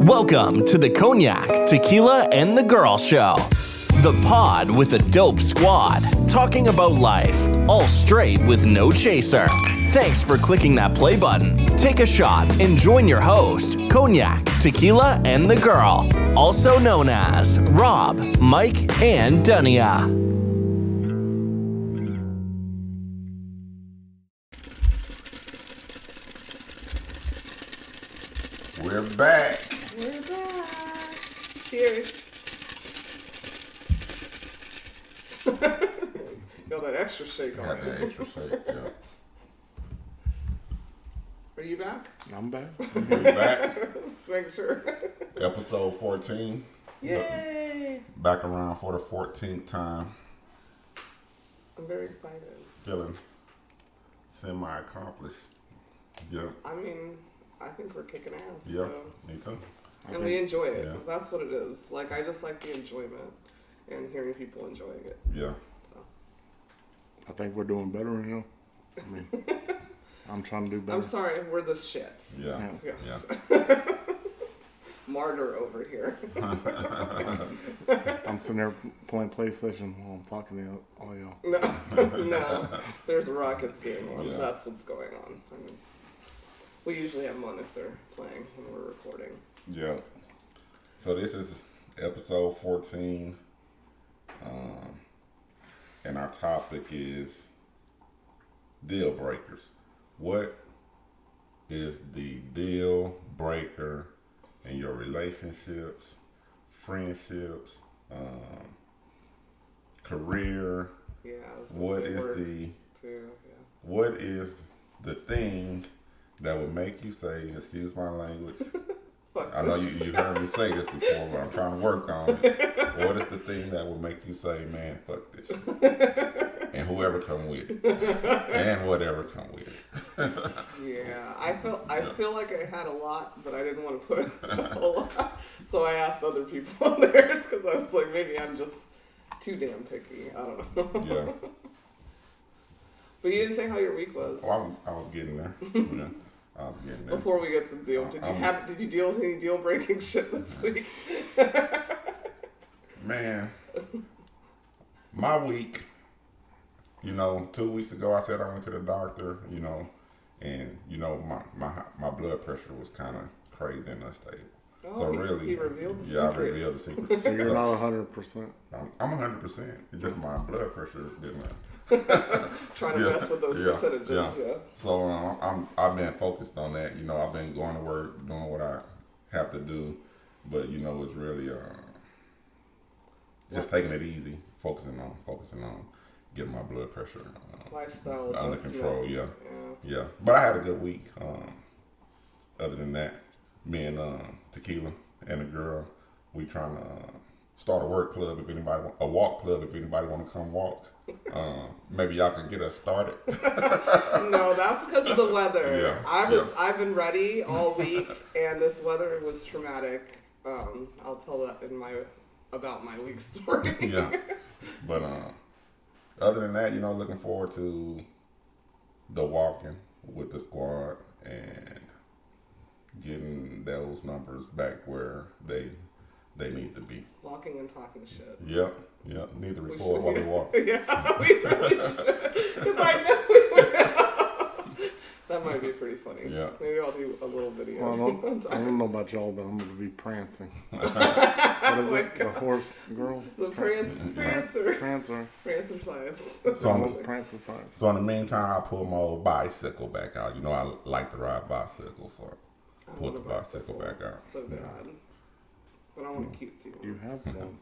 Welcome to the Cognac, Tequila, and the Girl Show. The pod with a dope squad, talking about life, all straight with no chaser. Thanks for clicking that play button. Take a shot and join your host, Cognac, Tequila, and the Girl, also known as Rob, Mike, and Dunia. We're back. We're back. Cheers. Got that extra shake on Got that it. extra shake, yeah. Are you back? I'm back. We're back. Just making sure. Episode 14. Yay! Back around for the 14th time. I'm very excited. Feeling semi-accomplished. Yeah. I mean, I think we're kicking ass. Yeah. So. Me too. And we enjoy it. Yeah. That's what it is. Like, I just like the enjoyment and hearing people enjoying it. Yeah. So. I think we're doing better now. I mean, I'm trying to do better. I'm sorry, we're the shits. Yeah. Yes. Yeah. Martyr over here. I'm sitting there playing PlayStation while I'm talking to all y'all. No. There's a Rockets game on. Yeah. That's what's going on. I mean, we usually have one if they're playing when we're recording. Yeah. So this is episode 14. And our topic is deal breakers. What is the deal breaker in your relationships, friendships, career? Yeah. I was gonna What say is work, the too, what is the thing that would make you say, excuse my language? Fuck I know this. you heard me say this before, but I'm trying to work on it. What is the thing that would make you say, man, fuck this? And whoever come with it. And whatever come with it. Yeah, I feel like I had a lot, but I didn't want to put a whole lot. So I asked other people theirs because I was like, maybe I'm just too damn picky. I don't know. Yeah. But you didn't say how your week was. Well, I was getting there. Yeah, I was getting there. Before we get to the deal, did you deal with any deal breaking shit this week? Man, my week, 2 weeks ago I said I went to the doctor, and my blood pressure was kind of crazy and unstable. Oh, So he really, revealed the yeah, I secret. revealed the secret. So you're So not 100%. I'm 100%. It's just my blood pressure didn't. Trying to mess with those percentages. Yeah. So I've been focused on that. I've been going to work, doing what I have to do, but it's really just taking it easy, focusing on getting my blood pressure Lifestyle under adjustment. control. Yeah. But I had a good week. Other than that, me and Tequila and the girl, we trying to start a work club. A walk club. If anybody want to come walk, maybe y'all can get us started. No, that's because of the weather. Yeah, I've been ready all week, and this weather was traumatic. I'll tell that about my week story. Yeah, but other than that, looking forward to the walking with the squad and getting those numbers back where they need to be. Walking and talking shit. Yep. Need to record while we walk. Yeah, we really should. Because I know we will. That might be pretty funny. Yeah. Maybe I'll do a little video. Well, I don't know about y'all, but I'm going to be prancing. What is it? The horse girl? The Prancer. Prancer. Prancer science. So, Almost Prancer size. so in the meantime, I pulled my old bicycle back out. I like to ride bicycles, so I pulled the bicycle back out. So bad. But I want a cutesy one. You have one.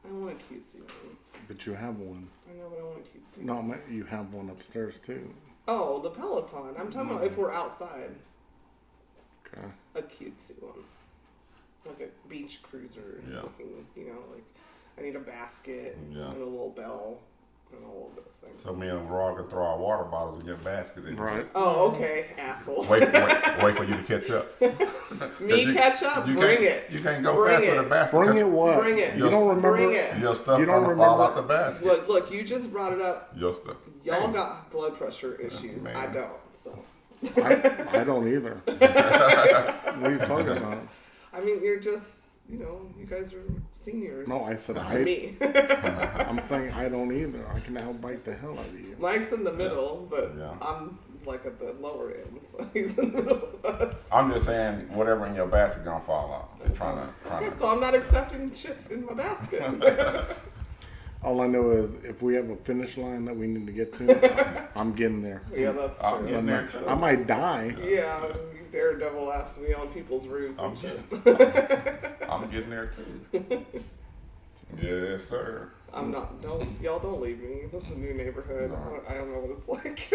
I want a cutesy one. But you have one. I know, but I want a cutesy one. No, you have one upstairs too. Oh, the Peloton. I'm talking about if we're outside. Okay. A cutesy one. Like a beach cruiser looking, like I need a basket and a little bell and all of those things. So me and Raw can throw our water bottles in your basket. And Right. Oh, okay, asshole. Wait for you to catch up. Catch up? Bring it. You can't go Bring fast it. with a basket. Bring it what? Bring it. You don't remember? Bring it. Your stuff You don't gonna fall remember- out the basket. Look, you just brought it up. Your stuff. Y'all got blood pressure issues. man. I don't, so. I don't either. What are you talking about? I mean, you're just, you guys are seniors. No, I said to me. I'm saying I don't either. I can outbite the hell out of you. Mike's in the middle, but Yeah. I'm like at the lower end, so he's in the middle of us. I'm just saying, whatever in your basket gonna fall out. You're trying Okay, to. so I'm not accepting shit in my basket. All I know is if we have a finish line that we need to get to, I'm getting there. Yeah, that's I'm true. getting there too. I might die. Yeah, you daredevil asked me on people's roofs and I'm shit. I'm getting there too. Yes, sir. I'm not. Y'all don't leave me. This is a new neighborhood. No. I don't know what it's like.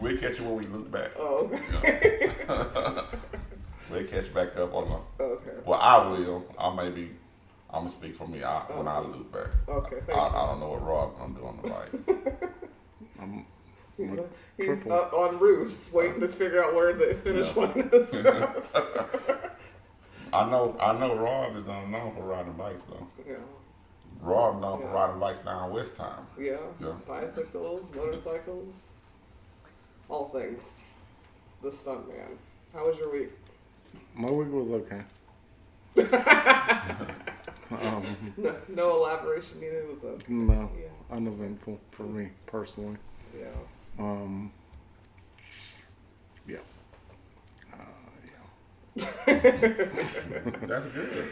We'll catch you when we look back. Oh, okay. Yeah. We'll catch back up on the. Okay. Well, I will. I'm gonna speak for me. When I look back. Okay. Thank I don't know what Rob gonna do on the bike. I'm He's triple. on roofs waiting to figure out where the finish Yeah. line is. I know Rob is known for riding bikes though. Yeah. Rob known for Yeah. riding bikes down West Time. Yeah. Yeah. Bicycles, motorcycles, all things. The stunt man. How was your week? My week was okay. No elaboration needed. It was a No, Yeah. uneventful for me personally. yeah. Yeah. That's good.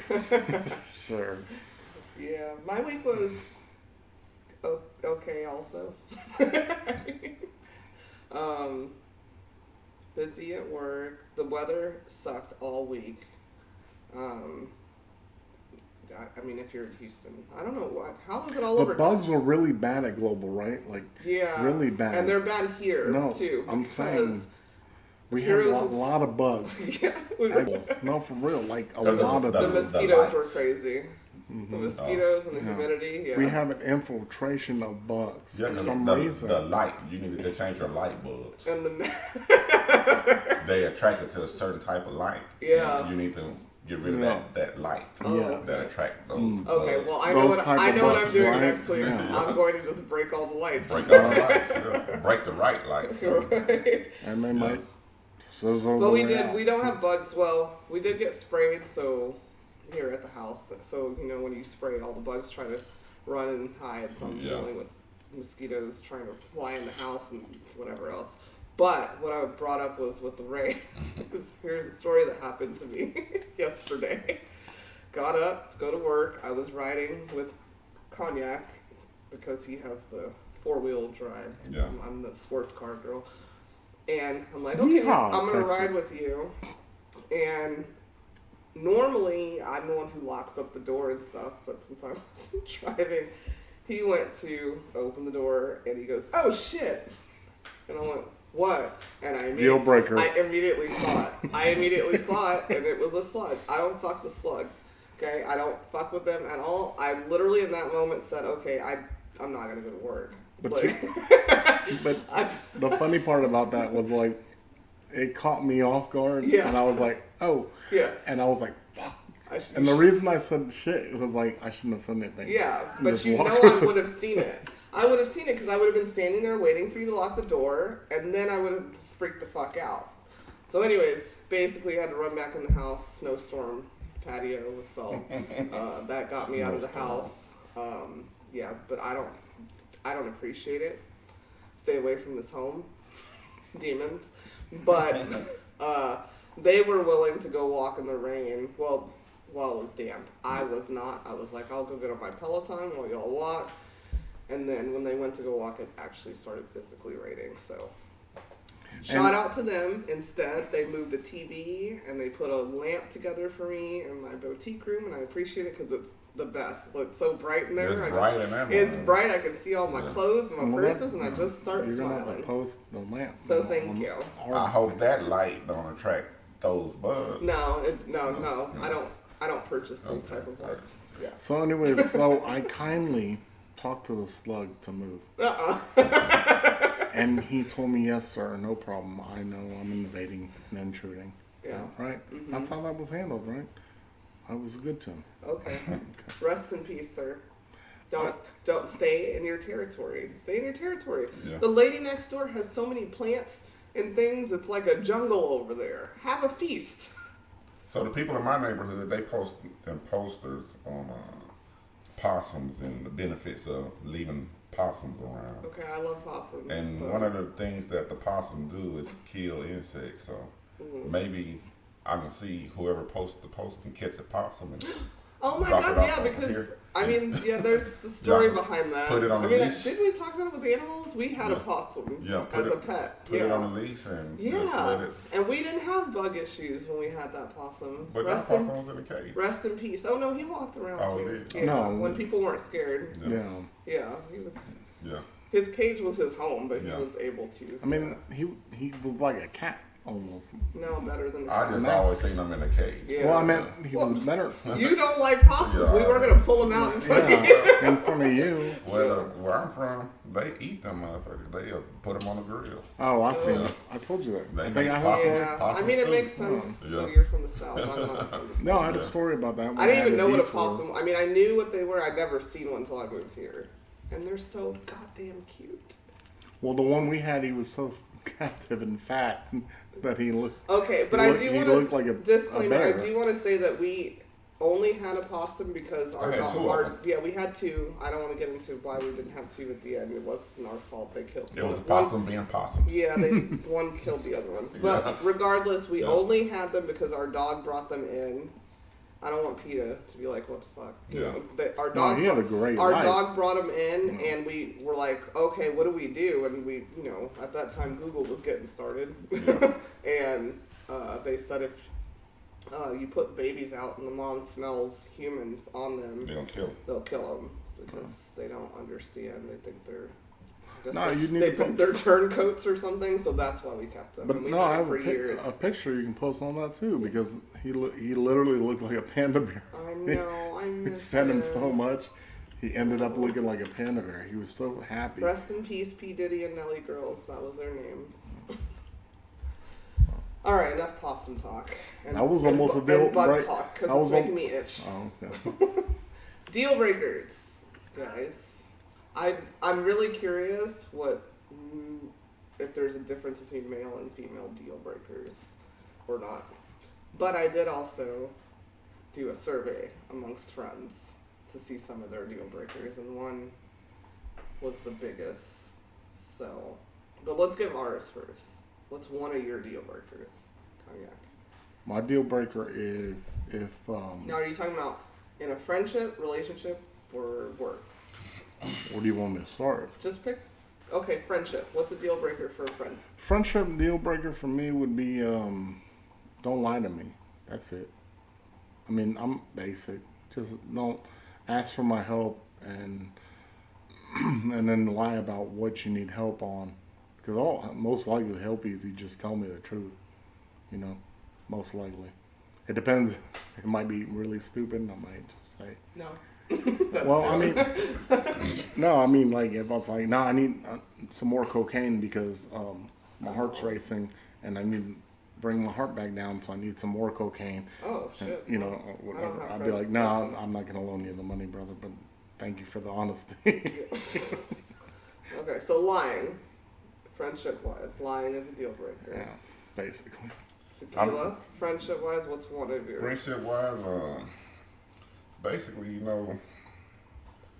Sure. Yeah, my week was okay also. Busy at work. The weather sucked all week. I mean, if you're in Houston, I don't know how is it all The over? bugs were really bad at Global, right? Like, Yeah, really bad. and they're bad here No, too. I'm because- saying we had a Heroes lot of bugs. Yeah, No, for real. Like, a Because lot of the the- them. mosquitoes were lights. crazy. The mosquitoes and the Yeah. humidity. Yeah. We have an infiltration of bugs Yeah, for 'cause some the reason. light. You need to change your light bulbs. and the They attracted to a certain type of light. Yeah. You need to get rid of Yeah. that light. Yeah. That attract those. Okay, bugs. well, I know Those what type I of know what bugs, I'm doing right? next week. Yeah. I'm going to just break all the lights. Break all the lights. Yeah. Break the right lights. Right. And they might sizzle But the we way did. out. We don't have bugs. Well, we did get sprayed. So here at the house. So when you spray, all the bugs try to run and hide. So I'm Yeah. dealing with mosquitoes trying to fly in the house and whatever else. But what I brought up was with the rain. Here's a story that happened to me yesterday. Got up to go to work. I was riding with Cognac because he has the 4-wheel drive. Yeah. I'm the sports car girl. And I'm like, okay, Yeehaw, I'm going to Texas. ride with you. And normally I'm the one who locks up the door and stuff. But since I wasn't driving, he went to open the door and he goes, oh shit. And I went, what? And I Deal breaker. I immediately saw it, and it was a slug. I don't fuck with slugs. Okay, I don't fuck with them at all. I literally in that moment said, okay, I'm not gonna go to work. But Like, But the funny part about that was like, it caught me off guard, Yeah. and I was like, oh, yeah, and I was like, fuck. I should, And the reason I said shit was like, I shouldn't have said anything. yeah, And but just you know walked I with would have seen it. I would have seen it because I would have been standing there waiting for you to lock the door, and then I would have freaked the fuck out. So, anyways, basically, I had to run back in the house. Snowstorm patio with salt. That got me out of the house. Yeah, but I don't appreciate it. Stay away from this home, demons. But they were willing to go walk in the rain. Well, while it was damp, I was not. I was like, I'll go get on my Peloton while y'all walk. And then when they went to go walk, it actually started physically raining. So, shout out to them. Instead, they moved a TV and they put a lamp together for me in my boutique room, and I appreciate it because it's the best. It's so bright in there. It's I bright in there, It's man. bright. I can see all my clothes and my Well, purses, and I just start You're gonna have smiling. to post the lamp. So on thank you. our- I hope that light don't attract those bugs. No, no. I don't purchase those Okay, type of alright. lights. Yeah. So, anyways, so I kindly talked to the slug to move, and he told me, "Yes, sir, no problem. I know I'm invading and intruding." Yeah. Right. That's how that was handled, right? I was good to him. Okay. Rest in peace, sir. Don't stay in your territory. Stay in your territory. Yeah. The lady next door has so many plants and things. It's like a jungle over there. Have a feast. So the people in my neighborhood, they post them posters on possums and the benefits of leaving possums around. Okay, I love possums. And so. one of the things that the possum do is kill insects. So maybe I can see whoever posts the post can catch a possum and Oh my drop god, it off yeah, on because here. I mean, yeah, there's the story Yeah. behind that. Put it on I a mean, leash. didn't we talk about it with animals? We had a Yeah. possum Yeah, as a pet. Put it on a leash and just let Yeah, it. and we didn't have bug issues when we had that possum. But that possum was in a cage. Rest in peace. Oh no, he walked around Oh, too. he did? Yeah, No. when people weren't scared. Yeah. Yeah, he was. Yeah. His cage was his home, but he Yeah. was able to. I mean, he was like a cat almost. no better than. I just Mask. always seen them in a cage. Yeah. Well, I meant he was Well- better. You don't like possums. Yeah. We were gonna pull him out in front of you. Yeah, in front of you. Where I'm from, they eat them motherfuckers. They put them on the grill. Oh, I see. I told you that. They I think make I heard possums. story. Yeah, I Possum mean it stew. makes sense Yeah. when you're from the south. I'm not from the south. No, I had a Yeah. story about that. I didn't even know what a detour. possum. I mean, I knew what they were. I'd never seen one until I moved here, and they're so goddamn cute. Well, the one we had, he was so captive and fat that he looked. Okay, but He I looked- do he want looked like a disclaimer. I bear. do want to say that we only had a possum because I had two of them. yeah, we had two. I don't want to get into why we didn't have two at the end. It wasn't our fault. They killed. It was a one. possum being possums. Yeah, one killed the other one. But Yeah. regardless, we Yeah. only had them because our dog brought them in. I don't want PETA to be like, what the fuck? You Yeah. know, our No, dog. he had a great Our life. dog brought them in, and we were like, okay, what do we do? And we, at that time, Google was getting started, and they said if you put babies out and the mom smells humans on them, They don't kill. they'll kill them because they don't understand. They think they're. I guess No, they, you need they to put put- their turncoats or something, so that's why we kept them. But and we no, had I them have for years. a picture you can post on that too because he literally looked like a panda bear. I know, I It miss fed him him. so much, he ended up looking like a panda bear. He was so happy. Rest in peace, P. Diddy and Nelly Girls. That was their names. All right, enough possum talk. And, That was almost and, a deal and bug break- talk that because was it's making al- me itch. Oh, okay. Deal breakers, guys. I'm really curious if there's a difference between male and female deal breakers or not. But I did also do a survey amongst friends to see some of their deal breakers, and one was the biggest. So, but let's give ours first. What's one of your deal breakers, Cognac? My deal breaker is if Now, are you talking about in a friendship, relationship, or work? what do you want me to start? Just pick. Okay, friendship. What's a deal breaker for a friend? Friendship deal breaker for me would be don't lie to me. That's it. I mean, I'm basic. Just don't ask for my help and and then lie about what you need help on. Because I'll most likely help you if you just tell me the truth. You know, most likely. It depends. It might be really stupid and I might just say. No. Well, I mean, no, I mean, like, if I was like, no, I need some more cocaine because my heart's racing and I need to bring my heart back down, so I need some more cocaine. Oh, And, shit. you know, or whatever. have I'd be like, friends no, like that. I'm not going to loan you the money, brother, but thank you for the honesty. Okay, so lying, friendship-wise, lying is a deal breaker. Yeah, basically. Tequila, friendship-wise, what's one of yours? Friendship wise, basically,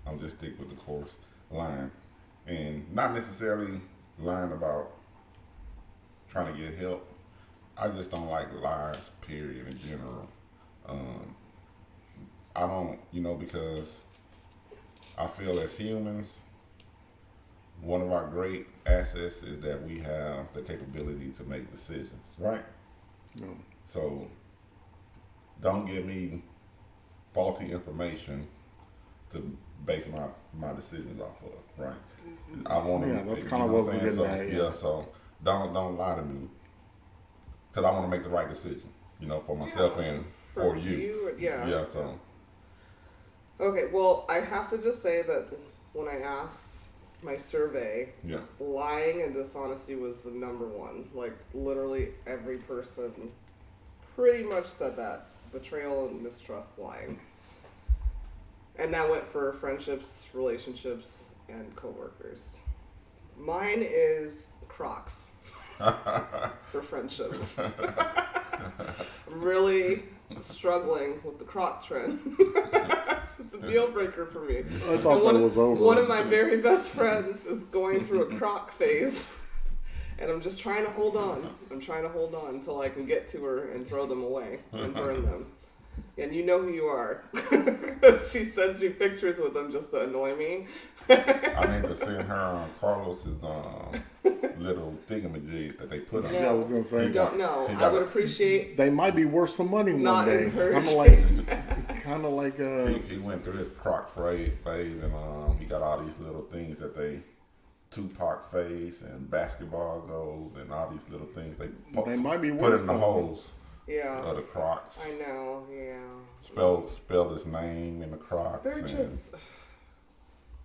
I'm just stick with the course, lying, and not necessarily lying about trying to get help. I just don't like lies, period, in general. I don't, because I feel as humans, one of our great assets is that we have the capability to make decisions, right? No. So don't give me faulty information to base my decisions off of, right? I want to. Yeah, that's you kinda know what what I'm was saying? getting So, at, yeah. so don't lie to me, because I want to make the right decision, for myself and for you. Yeah. Yeah. So Okay, well, I have to just say that when I asked my survey, yeah. lying and dishonesty was the number one. Like, literally every person pretty much said that. Betrayal and mistrust, lying. And that went for friendships, relationships, and coworkers. Mine is Crocs for friendships. Really, struggling with the Croc trend. It's a deal breaker for me. I thought one that was over. One of my very best friends is going through a Croc phase. And I'm just trying to hold on. I'm trying to hold on until I can get to her and throw them away and burn them. And you know who you are. She sends me pictures with them just to annoy me. I need to send her Carlos's little thingamajigs that they put on. Yeah, I was gonna say. I don't know. He I got would it. appreciate They might be worth some money one not day. encouraging. Kind of like He went through his Croc phase, and he got all these little things that they Tupac face and basketball goals and all these little things they might be put worth in the something. holes Yeah. of the Crocs. I know, yeah. Spell his name in the Crocs. They're and just,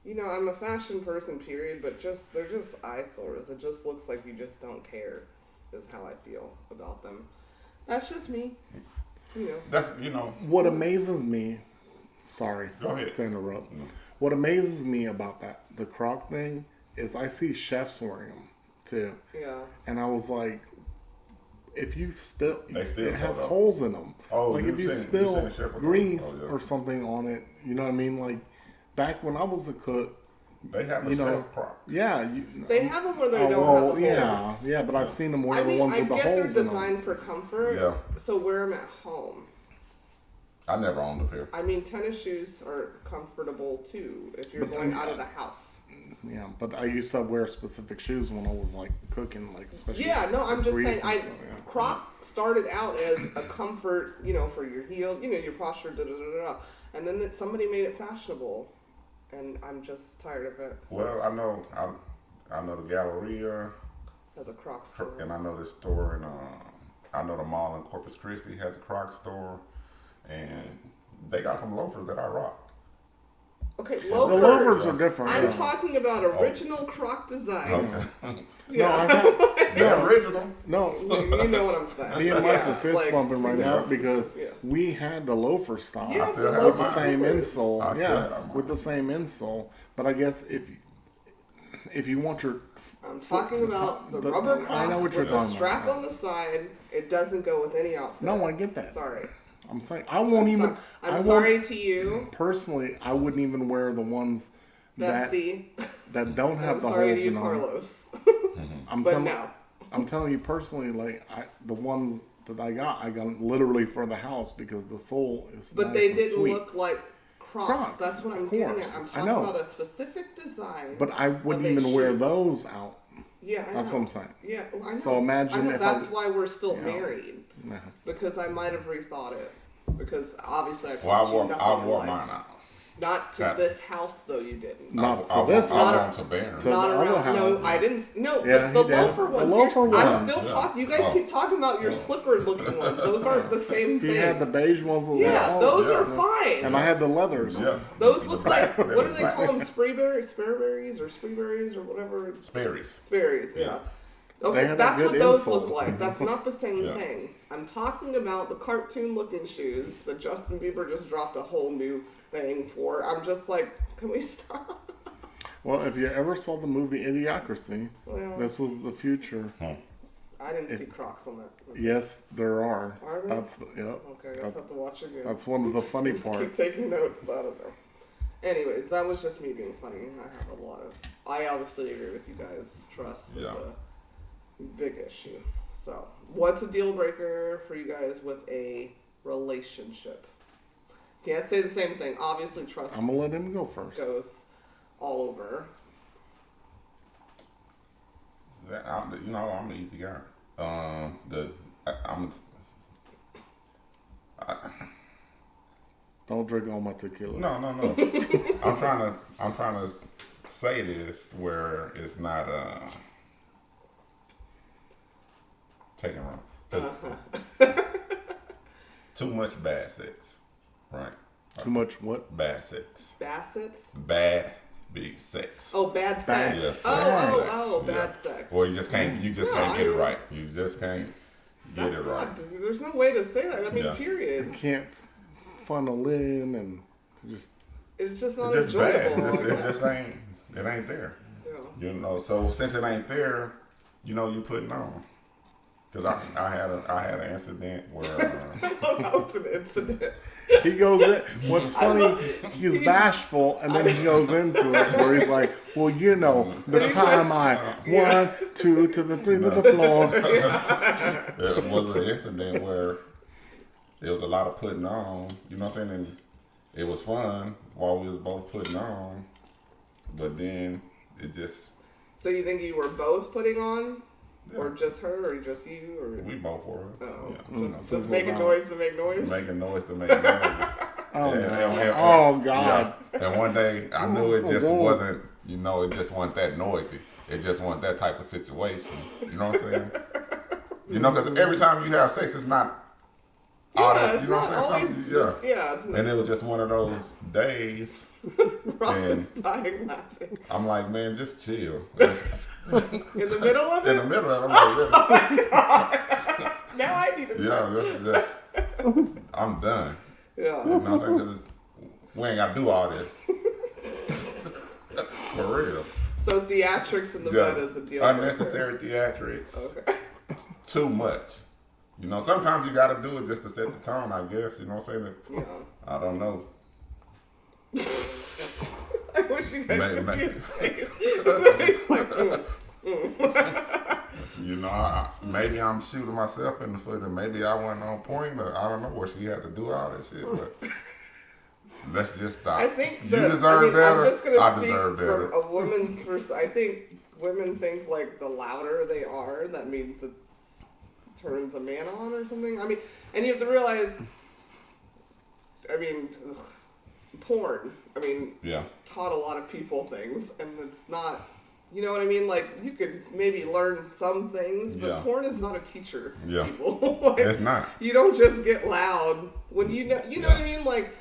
I'm a fashion person, period, but they're just eyesores. It just looks like you just don't care, is how I feel about them. That's just me, That's what amazes me. Sorry, Go ahead. to interrupt. What amazes me about the Croc thing is I see chefs wearing them too, Yeah. and I was like, if you spill, They still it has hold up. holes in them. Oh, like you if you seen spill the chef with grease those? Oh, yeah. or something on it, you know what I mean? Like back when I was a cook, They have a you know, chef Croc. yeah, They have them where they don't have the holes. yeah, but I've seen them wear I the mean, ones I with the get they're holes in them. designed for comfort, Yeah. so wear them at home. I never owned a pair. I mean, tennis shoes are comfortable too if you're going out of the house. Yeah, but I used to wear specific shoes when I was like cooking, like especially. Yeah, no, I'm just grease saying. and stuff, yeah. Croc started out as a comfort, for your heels, your posture, and then somebody made it fashionable, and I'm just tired of it. So, Well, I know the Galleria, as a Croc store. and I know the store, and I know the mall in Corpus Christi has a Croc store, and they got some loafers that I rock. Okay, The loafers. loafers are different. I'm yeah. talking about original Croc design. Okay. No, I have, They're original. no. You know what I'm saying. Me and Mike are fist like- bumping right now Yeah. because Yeah. we had the loafer style Yeah, I still the have with the mine. same insole. I still Yeah, have mine. with the same insole. But I guess if you want your I'm talking about the the- rubber I Croc know what with you're the talking strap about, on the side. It doesn't go with any outfit. no, I get that. Sorry. I'm saying I won't even. I I'm won't- sorry to you, Personally, I wouldn't even wear the ones that Bestie. don't have I'm the sorry holes to you, in them. Carlos. I'm But telling no. I'm telling you personally, like the ones that I got literally for the house because the sole is. But nice they and didn't sweet. look like Crocs. Crocs, That's what I'm of getting course. at. I'm I talking know. about a specific design. But I wouldn't of a even wear shoe. those out. Yeah, I That's know. what I'm saying. Yeah, well, I know. So imagine I know. if I that's was- why we're still Yeah. married, Nah. because I might have rethought it. Because obviously I told Well, you nothing I in wore life. mine out. Not to Yeah. this house though. You didn't. Not I to this I house. want to bear. To- Not the other around. No, house. I didn't. No, Yeah, the he did. loafer The ones. loafer I'm ones. still Yeah. talking. You guys keep talking about your slipper looking ones. Those aren't the same He thing. had the beige ones with yeah, the those yeah. are fine. and I had the leathers. Yeah. Those The look black- like, they what do look they black. call them? Spreeberries or Spreeberries or whatever. Sperry's. Sperry's, yeah. Yeah. Okay, They had a that's good what those insole. look like. That's not the same Yeah. thing. I'm talking about the cartoon looking shoes that Justin Bieber just dropped a whole new thing for. I'm just like, can we stop? Well, if you ever saw the movie Idiocracy, Well, this was the future. I didn't see Crocs on that. Yes, there are. Are there? That's yep. Okay, I guess I That's, have to watch it again. that's one of the funny Keep parts. taking notes. I don't know. Anyways, that was just me being funny. I obviously agree with you guys. Trust is Yeah. a big issue. So, what's a deal breaker for you guys with a relationship? Can't say the same thing. Obviously, trust I'm gonna let him go first. goes all over. I'm an easy guy. Don't drink all my tequila. No. I'm trying to say this where it's not taken wrong. 'Cause too much bad sex, right? Too much what? Bad sex, Bassets? bad big sex. Oh, bad sex. Bad Yeah. Oh, Yeah. bad sex. Or you just can't No, get it I- right. You just can't get That's it right. not, there's no way to say that. That means Yeah. period. Can't funnel in and just. It's just not It's just bad. enjoyable. It just ain't. It ain't there. Yeah. So since it ain't there, you're putting on. Because I had an incident where That was an incident. He goes in. What's funny, he's bashful, and then he goes into it where he's like, well, you know, the time I 1, 2 to the 3 to the floor. it was an incident where there was a lot of putting on. You know what I'm saying? And it was fun while we was both putting on, but then it just. So you think you were both putting on? Or just her, or just you, or We both were. oh, Yeah. just making noise to make noise. Making noise to make noise. Oh, God. Yeah. And one day I knew it just wasn't, it just wasn't that noisy. It just wasn't that type of situation. You know what I'm saying? Because every time you have sex, it's not all that. It's You know not what I'm saying? always, it's And it was just one of those days. Robin's dying laughing. I'm like, man, just chill. In the middle of In it? the middle of it, I'm like, Now I need to this I'm done. Yeah. You know what I'm saying? Because we ain't got to do all this. For real. So theatrics in the bed is a deal. Unnecessary theatrics. Okay. Too much. Sometimes you got to do it just to set the tone, I guess. You know what I'm saying? Yeah. I don't know. I wish you guys could Maybe. see his face. He's like, Maybe I'm shooting myself in the foot, and maybe I wasn't on point, or I don't know what she had to do all this shit, but let's just stop. I think you that, deserve better. I'm just gonna I speak deserve better. from a woman's perspective. I think women think like the louder they are, that means it turns a man on or something. I mean, and you have to realize, porn. Yeah. Taught a lot of people things, and it's not. You know what I mean? Like, you could maybe learn some things, but porn is not a teacher. Yeah. People. Like, It's not. You don't just get loud when you know what I mean? Like,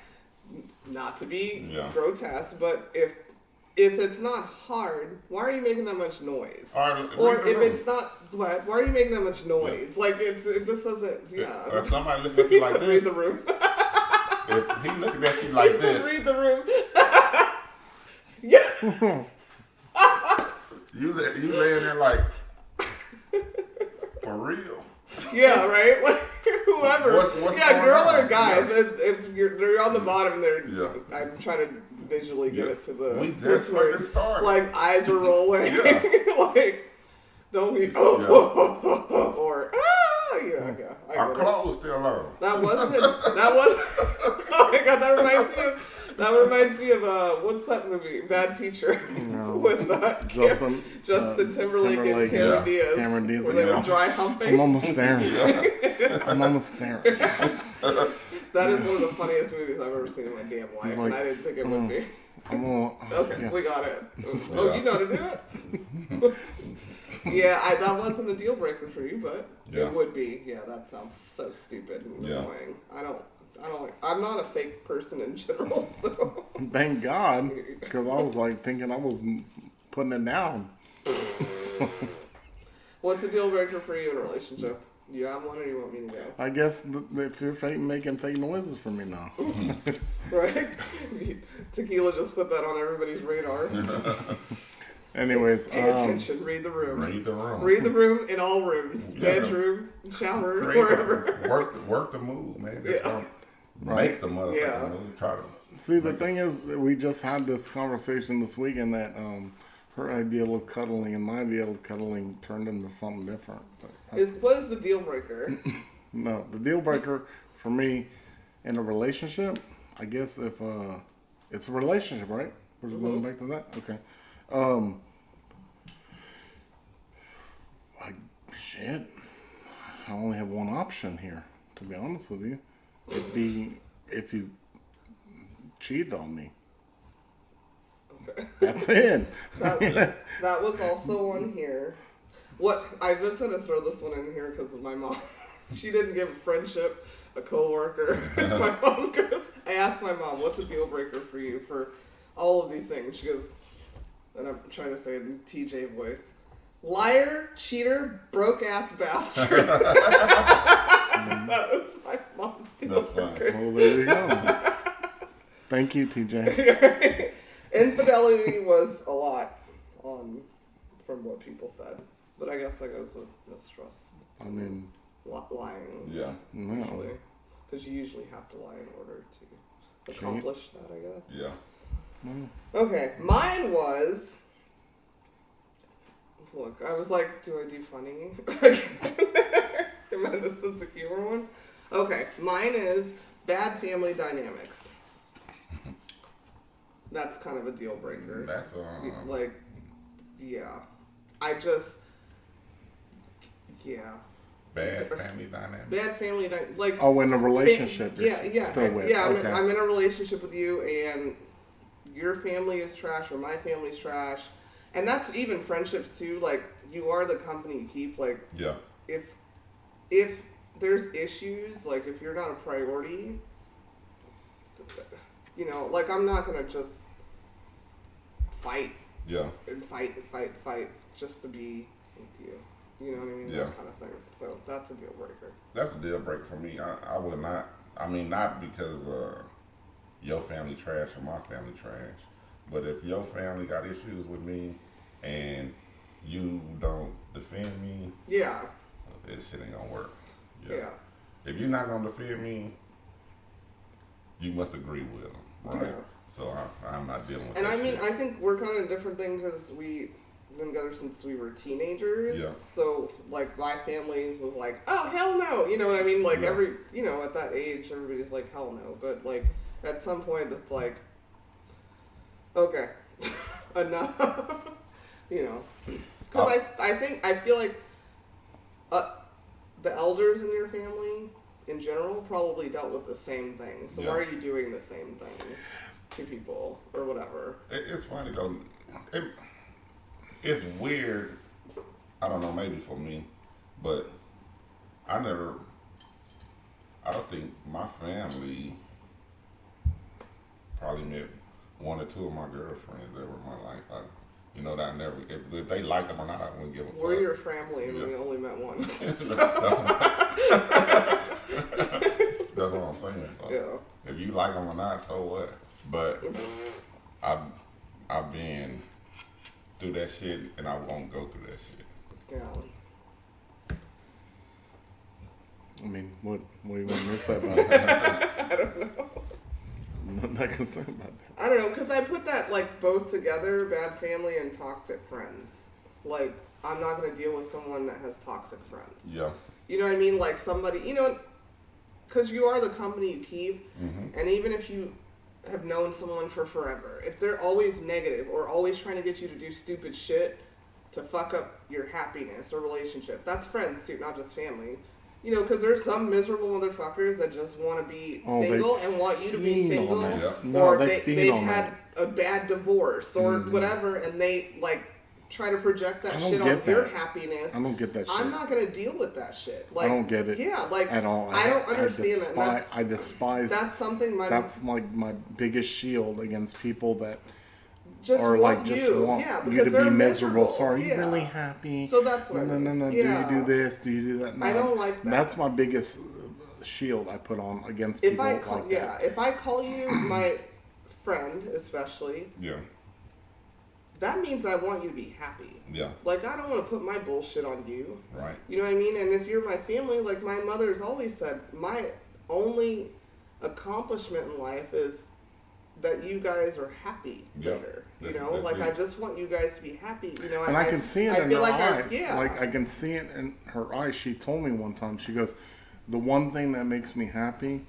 not to be grotesque, but if it's not hard, why are you making that much noise? Or if it's not, why are you making that much noise? Like, it just doesn't, Or if somebody looks at you like read this, the room. if he looking at you like this, read the room. Yeah. you laying there like, for real. Yeah, right? Like, whoever. What's girl going or on? guy. Yeah. If they're on the bottom, Yeah. I'm trying to visually give it to the We just listeners. fucking started. Like, eyes are rolling. Yeah. Like, don't be, or, yeah. Our clothes still on. That was, oh my god, that reminds me of, what's that movie? Bad Teacher. With Justin Timberlake and Cameron Diaz. Cameron Diaz. Where they were dry humping. I'm almost there. That is one of the funniest movies I've ever seen in my damn life, and I didn't think it would be. Okay, we got it. Oh, you know how to do it? Yeah, that wasn't a deal breaker for you, but it would be. Yeah, that sounds so stupid and annoying. I'm not a fake person in general, so. Thank God, because I was like thinking I was putting it down. What's a deal breaker for you in a relationship? You have one, or you want me to go? I guess if you're making fake noises for me now. Right? Tequila just put that on everybody's radar. Anyways, pay attention. Read the room. Read the room. Read the room in all rooms. Bedroom, shower, wherever. Work the move, man. Just don't make the motherfucking move. Try to. See, the thing is that we just had this conversation this weekend that her ideal of cuddling and my ideal of cuddling turned into something different. What is the deal breaker? No, the deal breaker for me in a relationship, I guess if it's a relationship, right? We're going back to that? Okay. Shit. I only have one option here, to be honest with you. It'd be if you cheated on me. Okay. That's it. That was also on here. What I just had to throw this one in here because of my mom. She didn't give friendship a coworker. My mom goes. I asked my mom, "What's a deal breaker for you for all of these things?" She goes, and I'm trying to say it in TJ voice: liar, cheater, broke ass bastard. That was my mom's deal breaker. Well, there you go. Thank you, TJ. Infidelity was a lot from what people said, but I guess that goes with mistrust. I mean, lying. Yeah. Usually, because you usually have to lie in order to accomplish that, I guess. Yeah. Okay, mine was. Look, I was like, do I do funny? Am I the sense of humor one? Okay, mine is bad family dynamics. That's kind of a deal breaker. That's Like, yeah. Yeah. bad family dynamics. Bad family dynamics. Like, oh, in a relationship, yeah, you're yeah, still with. yeah. Okay. I'm in a relationship with you, and your family is trash, or my family's trash, and that's even friendships too. Like, you are the company you keep. Like, Yeah. if there's issues, like if you're not a priority, you know, like I'm not gonna just fight Yeah. and fight just to be with you. You know what I mean? Yeah. That kind of thing. So that's a deal breaker. That's a deal breaker for me. I would not. I mean, not because your family trash or my family trash, but if your family got issues with me and you don't defend me, Yeah. this shit ain't gonna work. Yeah. If you're not gonna defend me, you must agree with them, right? Yeah. So I'm not dealing with And that I mean, shit. I think we're kind of a different thing because we've been together since we were teenagers. Yeah. So, like, my family was like, oh, hell no. You know what I mean? Like, Yeah. at that age, everybody's like, hell no. But, like, at some point, it's like, okay, enough. You know? Because I feel like the elders in your family, in general, probably dealt with the same thing. So Yeah. why are you doing the same thing to people or whatever? It's funny though. It's weird. I don't know, maybe for me, but I don't think my family probably met one or two of my girlfriends ever in my life. That I never, if they liked them or not, I wouldn't give a fuck. We're your family and Yeah. we only met one. That's what I'm saying. So Yeah. if you like them or not, so what? But I've been through that shit, and I won't go through that shit. Yeah. I mean, what do you want me to say about that? I don't know. I'm not gonna say about that. I don't know, because I put that, like, both together, bad family and toxic friends. Like, I'm not going to deal with someone that has toxic friends. Yeah. You know what I mean? Like, somebody, because you are the company you keep, and even if you have known someone for forever, if they're always negative or always trying to get you to do stupid shit to fuck up your happiness or relationship, that's friends too, not just family. Because there's some miserable motherfuckers that just want to be single and want you to be feed on single, that. Yeah. No, or they feed they've on had that. a bad divorce or whatever, and they like try to project that I don't shit on get your that. happiness. I don't get that shit. I'm not gonna deal with that shit. Like, I don't get it. Yeah, like at all. I don't understand that. I despise. That's something That's like my biggest shield against people that just or want like just you. want Yeah, you because to they're be miserable. So are you Yeah. really happy? So that's what No. Yeah. Do you do this? Do you do that? No. I don't like that. That's my biggest shield I put on against If people I call, like that. if I call you my friend, especially, Yeah. that means I want you to be happy. Yeah. Like, I don't want to put my bullshit on you. Right. You know what I mean? And if you're my family, like my mother's always said, my only accomplishment in life is that you guys are happy Yeah. later. That's Like, it. I just want you guys to be happy. And I can see it in feel her like eyes. yeah. Like I can see it in her eyes. She told me one time. She goes, "The one thing that makes me happy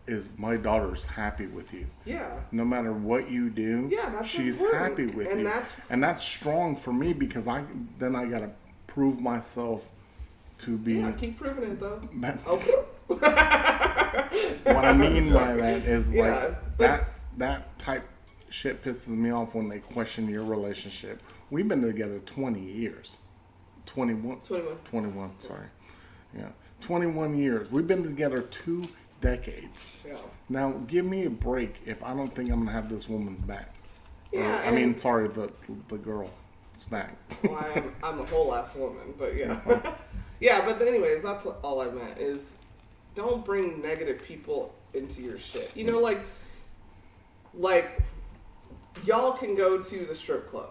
is my daughter's happy with you. Yeah. No matter what you do, Yeah, that's she's important. happy with And you. that's- that's strong for me because I gotta prove myself to be. Yeah, keep proving it though. Man, Okay. what I mean by that is Yeah, like but- that type shit pisses me off when they question your relationship. We've been together 20 years. 21. 21, sorry. Yeah. 21 years. We've been together 2 decades. Yeah. Now, give me a break if I don't think I'm going to have this woman's back. Yeah, I mean, and- sorry, the girl's back. Well, I'm a whole ass woman, but yeah. Yeah, but anyways, that's all I meant is don't bring negative people into your shit. Like y'all can go to the strip club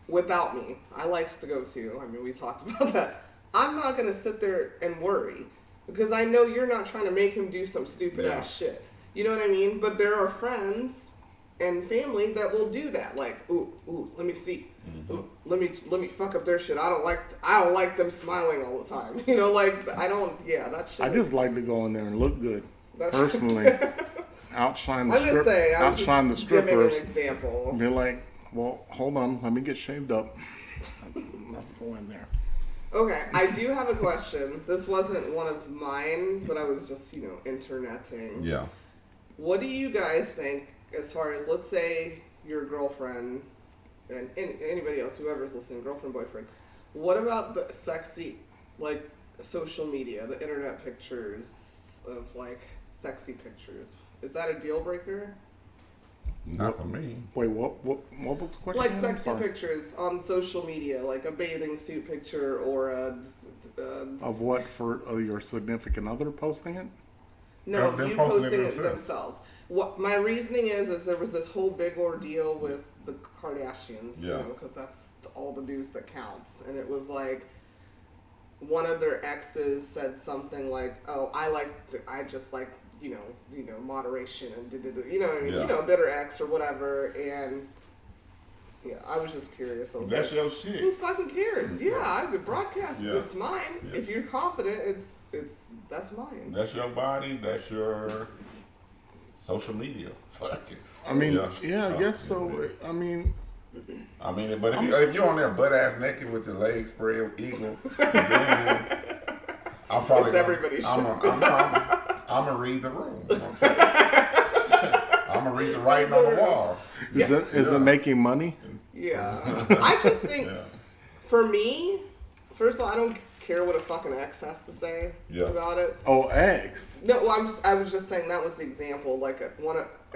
without me. I likes to go too. I mean, we talked about that. I'm not gonna sit there and worry because I know you're not trying to make him do some stupid Yeah. ass shit. You know what I mean? But there are friends and family that will do that. Like, ooh, let me see. Ooh, let me fuck up their shit. I don't like them smiling all the time. You know, like that shit. I just like to go in there and look good. That's- Personally, outshine the I'm just saying. I'm outshine the just giving strippers. an example. Be like, well, hold on, let me get shaved up. Let's go in there. Okay, I do have a question. This wasn't one of mine, but I was just, interneting. Yeah. What do you guys think as far as, let's say, your girlfriend and anybody else, whoever's listening, girlfriend, boyfriend, what about the sexy, like, social media, the internet pictures of, like, sexy pictures? Is that a deal breaker? Not for me. Wait, what was the question? Like again? sexy Sorry. pictures on social media, like a bathing suit picture or Of what, for your significant other posting it? no, Them you posting it posting it themselves. themselves. What my reasoning is there was this whole big ordeal with the Kardashians, Yeah. because that's all the news that counts, and it was like one of their exes said something like, "Oh, I just like moderation and you know what I mean, Yeah. bitter ex or whatever," and yeah, I was just curious. I was That's like, your who shit. fucking cares? Yeah, I could broadcast. Yeah. It's mine. Yeah. If you're confident, that's mine. That's your body. That's your social media. Fuck it. I mean, Yeah. yeah, I guess so. I mean, But if you're on there butt ass naked with your legs spread eagle, then I'm probably It's everybody's I'm gonna read the room. Okay? I'm gonna read the writing on the wall. is it making money? Yeah. I just think, Yeah. for me, first of all, I don't care what a fucking ex has to say Yeah. about it. Oh, X. No, well, I was just saying that was the example, like an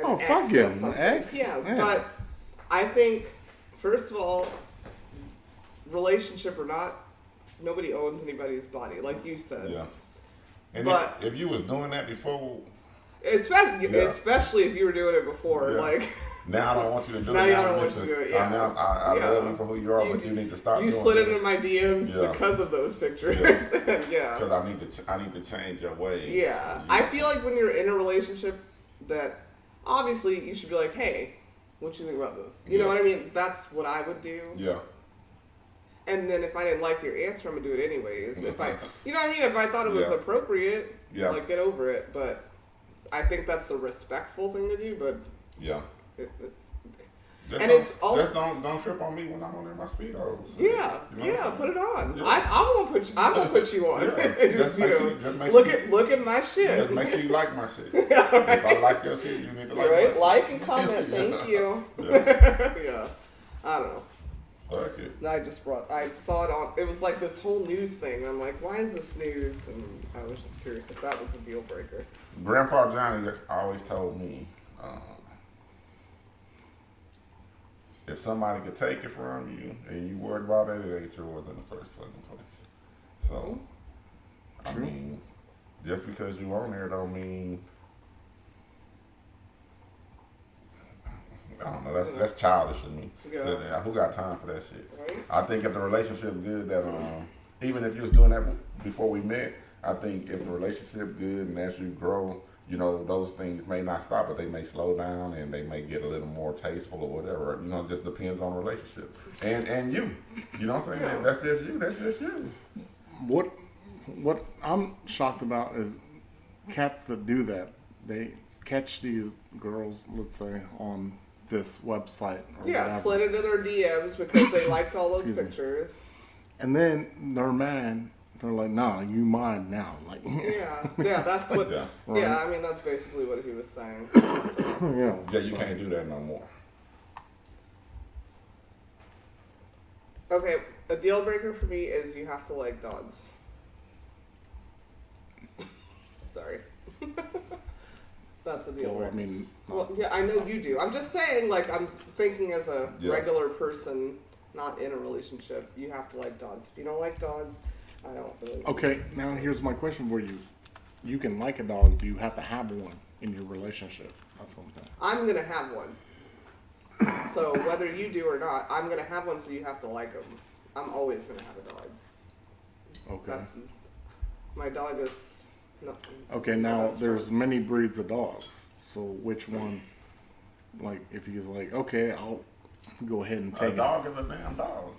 Oh, ex fuck said yeah, an something. ex? Yeah, Yeah. but I think, first of all, relationship or not, nobody owns anybody's body, like you said. Yeah. And But- if you was doing that before, Especially, Yeah. especially if you were doing it before, Yeah. like. now I don't want you to do Now it. you don't want you to do it, yeah. I Yeah. love you for who you are, but you need to stop You doing slid this. into my DMs Yeah. because of those pictures. Yeah. Because I need to change your ways. Yeah. You I know? feel like when you're in a relationship that obviously you should be like, hey, what you think about this? You know Yeah. what I mean? That's what I would do. Yeah. And then if I didn't like your answer, I'm gonna do it anyways. If I, you know what I mean? If I thought it was Yeah. appropriate, Yeah. like get over it. But I think that's a respectful thing to do. But Yeah. it's Just And don't, it's also- just don't trip on me when I'm on there my speedos. yeah, You know what yeah. I'm Put it on. Yeah. I'm gonna put you on. Yeah. And Just make sure- just make look sure- at look at my shit. Just make sure you like my shit. Yeah, right. If I like your shit, you need to like Right? my shit. Like and comment. Thank you. Yeah. Yeah. I don't know. Fuck it. I saw it on, it was like this whole news thing. I'm like, why is this news? And I was just curious if that was a deal breaker. Grandpa Johnny always told me, if somebody could take it from you and you worried about it, it ain't yours in the first fucking place. So, I mean, just because you on there don't mean, I don't know, that's childish to me. Yeah. Who got time for that shit? Right? I think if the relationship good, that even if you was doing that before we met, I think if the relationship good and as you grow, you know, those things may not stop, but they may slow down and they may get a little more tasteful or whatever. You know, it just depends on the relationship. And you know what I'm saying? Yeah. That's just you. That's just you. What I'm shocked about is cats that do that. They catch these girls, let's say, on this website or Yeah, whatever. slid into their DMs because they liked all those Excuse me. pictures. And then they're mad. They're like, nah, you mine now. Like, Yeah, that's what. Yeah. Yeah, I mean that's basically what he was saying. So, yeah. Yeah, you can't do that no more. okay, a deal breaker for me is you have to like dogs. Sorry. That's a deal Well, breaker. I mean, Well, yeah, I know you do. I'm just saying, like, I'm thinking as a Yeah. regular person, not in a relationship, you have to like dogs. If you don't like dogs, I don't really. okay, now here's my question for you. You can like a dog, do you have to have one in your relationship? That's what I'm saying. I'm gonna have one. So whether you do or not, I'm gonna have one. So you have to like them. I'm always gonna have a dog. Okay. My dog is nothing. Okay, now there's many breeds of dogs. So which one? Like, if he's like, okay, I'll go ahead and A take dog is a damn dog.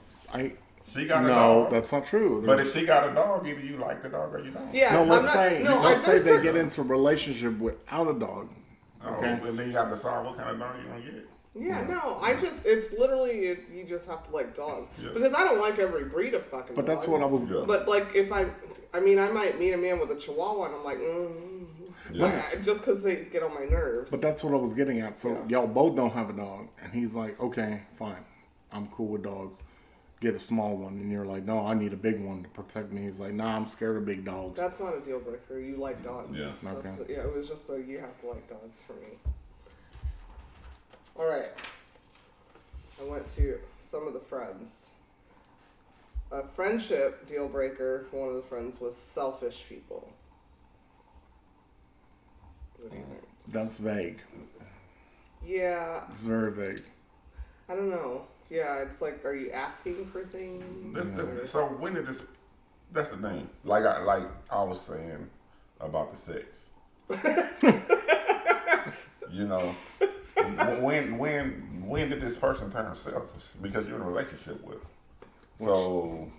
She got a No, dog. that's not true. But if she got a dog, either you like the dog or you don't. Yeah. no, let's I'm say they certain- get into a relationship without a dog. Oh, Okay. and then you got to decide what kind of dog you gonna get. Yeah, no, it's literally, you just have to like dogs. Yeah. Because I don't like every breed of fucking But that's dog. what I was. Yeah. But like, if I might meet a man with a Chihuahua and I'm like, Yeah. just because they get on my nerves. But that's what I was getting at. So Yeah. y'all both don't have a dog, and he's like, okay, fine, I'm cool with dogs. Get a small one, and you're like, no, I need a big one to protect me. He's like, nah, I'm scared of big dogs. That's not a deal breaker. You like dogs. Yeah. That's, Okay. yeah, it was just so you have to like dogs for me. All right. I went to some of the friends. A friendship deal breaker for one of the friends was selfish people. What do you think? That's vague. Yeah, It's very vague. I don't know. Yeah, it's like, are you asking for things? So when did this? That's the thing. Like I was saying about the sex. You know, when did this person turn selfish? Because you're in a relationship with them. So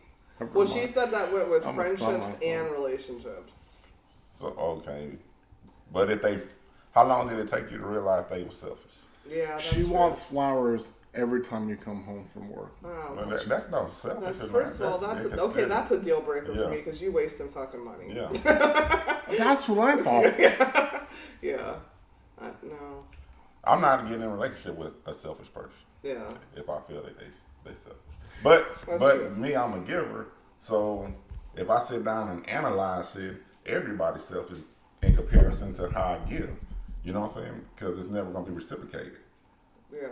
Well, she said that went with I'm gonna stop friendships myself. and relationships. okay, but how long did it take you to realize they were selfish? Yeah, that's She true. wants flowers every time you come home from work. Oh, Well, that's not selfish. first of all, that's a deal breaker for Yeah. me because you wasting fucking money. Yeah. That's what I thought. Yeah. No. I'm not getting in a relationship with a selfish person Yeah. if I feel that they selfish. But That's true. me, I'm a giver. So if I sit down and analyze shit, everybody's selfish in comparison to how I give. You know what I'm saying? Because it's never gonna be reciprocated. Yeah.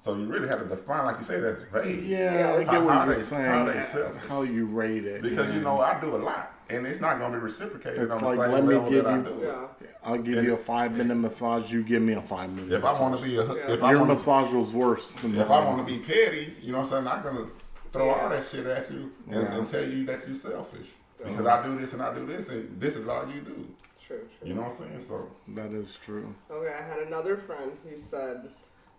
So you really have to define, like you say, that's vague. Yeah, I get How what you're they saying. selfish. How you rate it. Because yeah. you know I do a lot, and it's not gonna be reciprocated It's on like, the same let me level give that I you- do. Yeah. I'll give you a 5-minute massage. You give me a 5-minute. If I want to be your massage was worse than If mine. I want to be petty, you know what I'm saying, I'm going to throw all Yeah. that shit at you and, Yeah. and tell you that you're selfish. Because I do this and I do this, and this is all you do. True. You know what I'm saying? So, That is true. Okay, I had another friend who said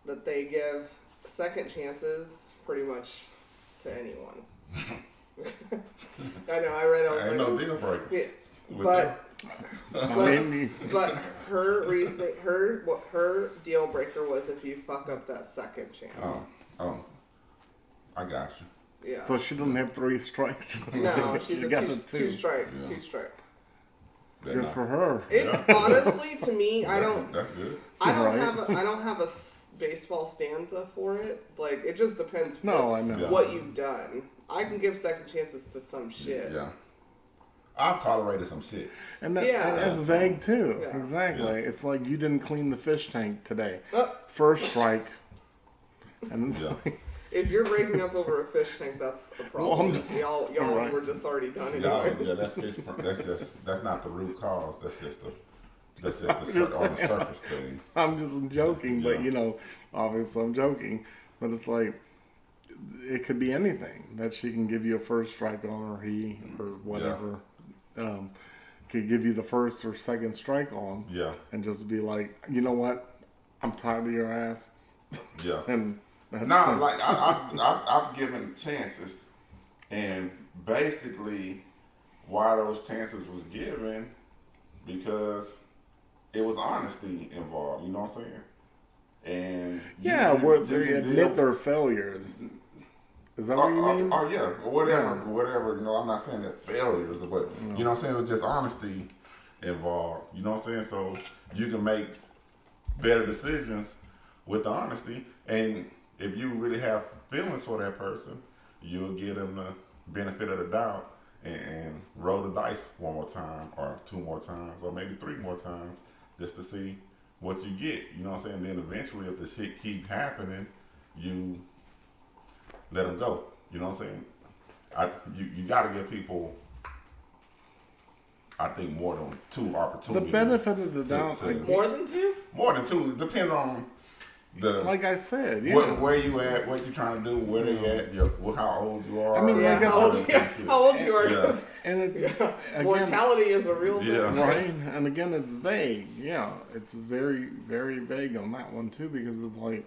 that they give second chances pretty much to anyone. I know, I read it, I was ain't like, no deal breaker. yeah. with But I mean, but her reasoning, her deal breaker was if you fuck up that second chance. Oh, I got you. Yeah. so she doesn't have 3 strikes. No, she's She a got two, the two strike, Yeah. two strike. That Good not- for her. It Yeah. honestly, to me, I don't That's good. Right. I don't have a baseball stanza for it. Like it just depends. No, I know. Yeah. what you've done. I can give second chances to some shit. Yeah. I've tolerated some shit. And, that, Yeah. and that's vague too. Yeah. Exactly. Yeah. It's like you didn't clean the fish tank today. Uh, First strike. And it's Yeah. like, if you're breaking up over a fish tank, that's a problem. Well, I'm just- y'all right. were just already done Yeah, anyways. yeah, that fish, that's not the root cause. That's just on the surface thing. I'm just joking, but Yeah. you know, obviously I'm joking. But it's like, it could be anything that she can give you a first strike on, or he, or whatever. Could give you the first or second strike on, Yeah, and just be like, you know what, I'm tired of your ass. yeah. And that's No, it. like I've given chances, and basically, why those chances was given, because it was honesty involved. You know what I'm saying? And yeah, you where can they deal- admit their failures. Is that what you mean? Oh yeah, whatever. You know, I'm not saying that failures, but you know what I'm saying. It's just honesty involved. You know what I'm saying. So you can make better decisions with the honesty, and if you really have feelings for that person, you'll give them the benefit of the doubt and roll the dice one more time, or 2 more times, or maybe 3 more times, just to see what you get. You know what I'm saying. Then eventually, if the shit keep happening, you let them go. You know what I'm saying? You got to give people, I think, more than 2 The opportunities. benefit of the doubt, to- like, More than two? More than 2. It depends on like I said, yeah. where you at, what you trying to do, where they at, how old you are. I mean, Yeah, like I how said, old you are. Yeah. 'Cause and it's again, mortality is a real thing. Yeah. right, and again, it's vague. Yeah, it's very, very vague on that one too, because it's like